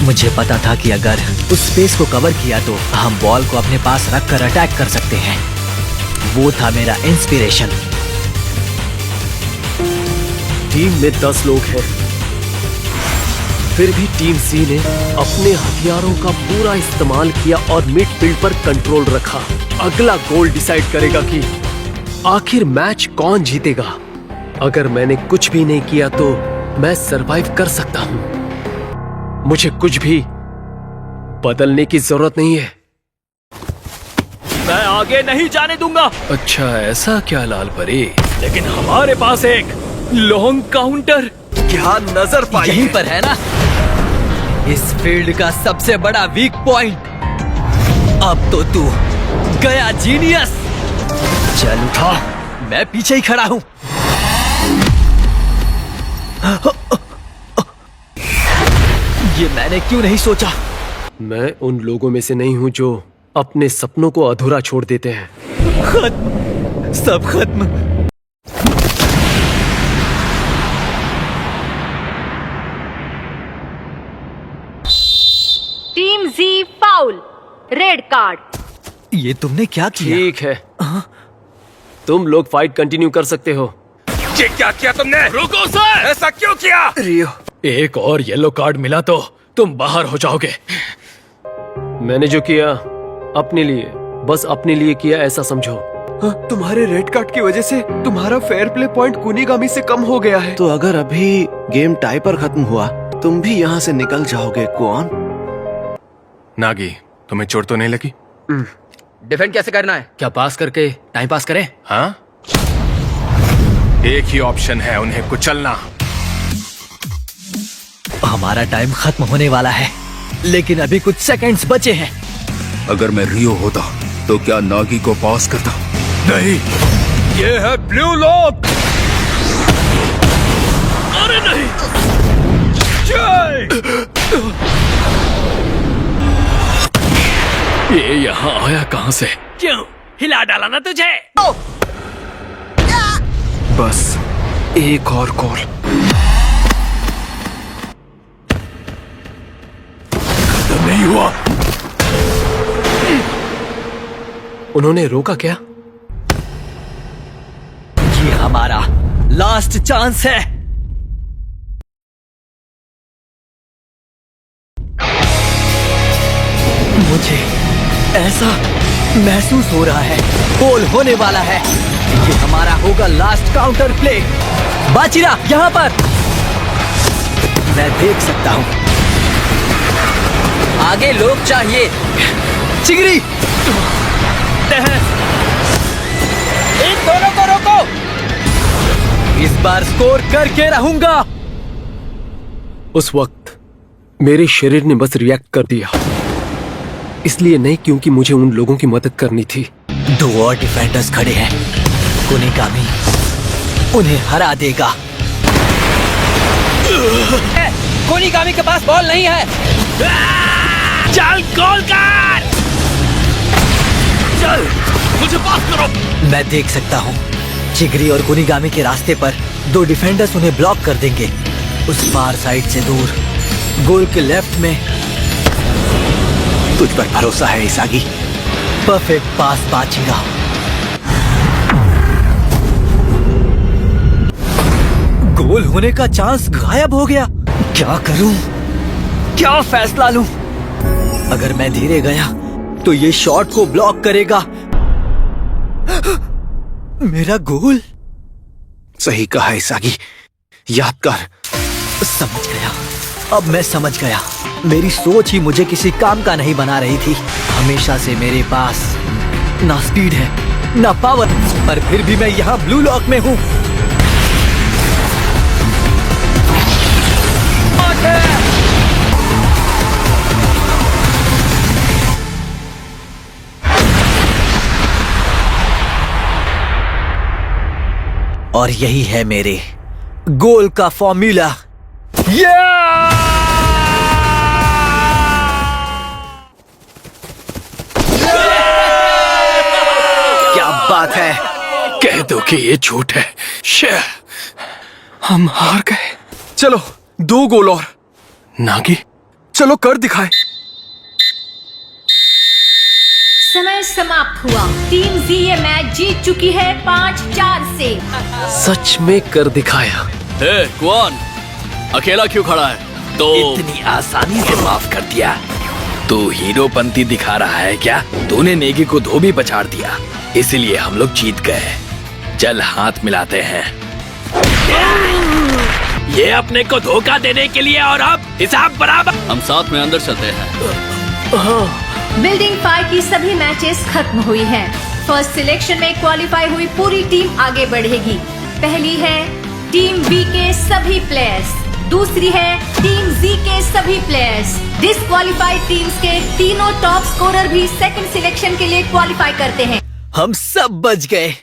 मुझे पता था कि अगर उस स्पेस को कवर किया तो हम बॉल को अपने पास रखकर अटैक कर सकते हैं। वो था मेरा इंस्पिरेशन। टीम में 10 लोग हैं, फिर भी टीम सी ने अपने हथियारों का पूरा इस्तेमाल किया और मिडफील्ड पर कंट्रोल रखा। अगला गोल डिसाइड करेगा कि आखिर मैच कौन जीतेगा। अगर मैंने कुछ भी नहीं किया तो मैं सरवाइव कर सकता हूं। मुझे कुछ भी बदलने की जरूरत नहीं है। मैं आगे नहीं जाने दूंगा। अच्छा ऐसा क्या लाल परी? लेकिन हमारे पास एक लॉन्ग काउंटर क्या नजर पाई? यहीं पर है ना इस फील्ड का सबसे बड़ा वीक पॉइंट। अब तो तू गया जीनियस। चल उठा, मैं पीछे ही खड़ा हूं। ये मैंने क्यों नहीं सोचा? मैं उन लोगों में से नहीं हूं जो अपने सपनों को अधूरा छोड़ देते हैं। खत्म, सब खत्म। Red card. ये तुमने क्या किया? ठीक है, तुम लोग फाइट कंटिन्यू कर सकते हो। ये क्या किया तुमने? रुको सर! ऐसा क्यों किया? रियो, एक और येलो कार्ड मिला तो तुम बाहर हो जाओगे। मैंने जो किया अपने लिए, बस अपने लिए किया, ऐसा समझो। तुम्हारे रेड कार्ड की वजह से तुम्हारा फेयर प्ले पॉइंट कुनीगामी से कम हो गया है। तो अगर अभी गेम टाई पर खत्म हुआ, तुम भी यहाँ से निकल जाओगे कौन? नागी, तुम्हें चोट तो नहीं लगी? डिफेंड कैसे करना है? क्या पास करके टाइम पास करें? हाँ, एक ही ऑप्शन है, उन्हें कुचलना। हमारा टाइम खत्म होने वाला है, लेकिन अभी कुछ सेकंड्स बचे हैं। अगर मैं रियो होता तो क्या नागी को पास करता? नहीं, ये है ब्लू लॉक। अरे नहीं! ये यहाँ आया कहाँ से? क्यों हिला डाला ना तुझे? बस एक और गोल। खत्म नहीं हुआ। उन्होंने रोका क्या? ये हमारा लास्ट चांस है। मुझे ऐसा महसूस हो रहा है, गोल होने वाला है। ये हमारा होगा लास्ट काउंटर प्ले। बाचिरा यहाँ पर, मैं देख सकता हूँ। आगे लोग चाहिए। चिगरी, इन दोनों को रोको। इस बार स्कोर करके रहूंगा। उस वक्त मेरे शरीर ने बस रिएक्ट कर दिया, इसलिए नहीं क्योंकि मुझे उन लोगों की मदद करनी थी। 2 और डिफेंडर्स खड़े हैं। कुनीगामी उन्हें हरा देगा। कुनीगामी के पास बॉल नहीं है। चल गोल कर! चल, मुझे पास करो। मैं देख सकता हूँ, चिगरी और कुनीगामी के रास्ते पर 2 डिफेंडर्स उन्हें ब्लॉक कर देंगे। उस फार साइड से दूर गोल के लेफ्ट में। तुझ पर भरोसा है इसागी। परफेक्ट पास बाचिरा। गोल होने का चांस गायब हो गया। क्या करूं? क्या फैसला लूं? अगर मैं धीरे गया तो ये शॉट को ब्लॉक करेगा। मेरा गोल। सही कहा इसागी, याद कर। समझ गया, अब मैं समझ गया। मेरी सोच ही मुझे किसी काम का नहीं बना रही थी। हमेशा से मेरे पास ना स्पीड है ना पावर, पर फिर भी मैं यहाँ ब्लू लॉक में हूँ। और यही है मेरे गोल का फॉर्मूला। क्या बात है? कह दो कि ये झूठ है। हम हार गए। चलो 2 गोल और। नागी, चलो कर दिखाए। समय समाप्त हुआ। टीम जी ये मैच जीत चुकी है 5-4 से। सच में कर दिखाया। ए, कौन अकेला क्यों खड़ा है? तो इतनी आसानी से माफ कर दिया। तू हीरोपंती दिखा रहा है क्या? तूने नेगी को धोबी पछाड़ दिया, इसलिए हम लोग जीत गए। चल हाथ मिलाते हैं। ये अपने को धोखा देने के लिए, और अब हिसाब बराबर। हम साथ में अंदर चलते हैं। बिल्डिंग 5 की सभी मैचेस खत्म हुई हैं। फर्स्ट सिलेक्शन में क्वालिफाई हुई पूरी टीम आगे बढ़ेगी। पहली है टीम बी के सभी प्लेयर्स, दूसरी है टीम जी के सभी प्लेयर्स। डिसक्वालिफाइड टीम्स के तीनों टॉप स्कोरर भी सेकंड सिलेक्शन के लिए क्वालिफाई करते हैं। हम सब बच गए।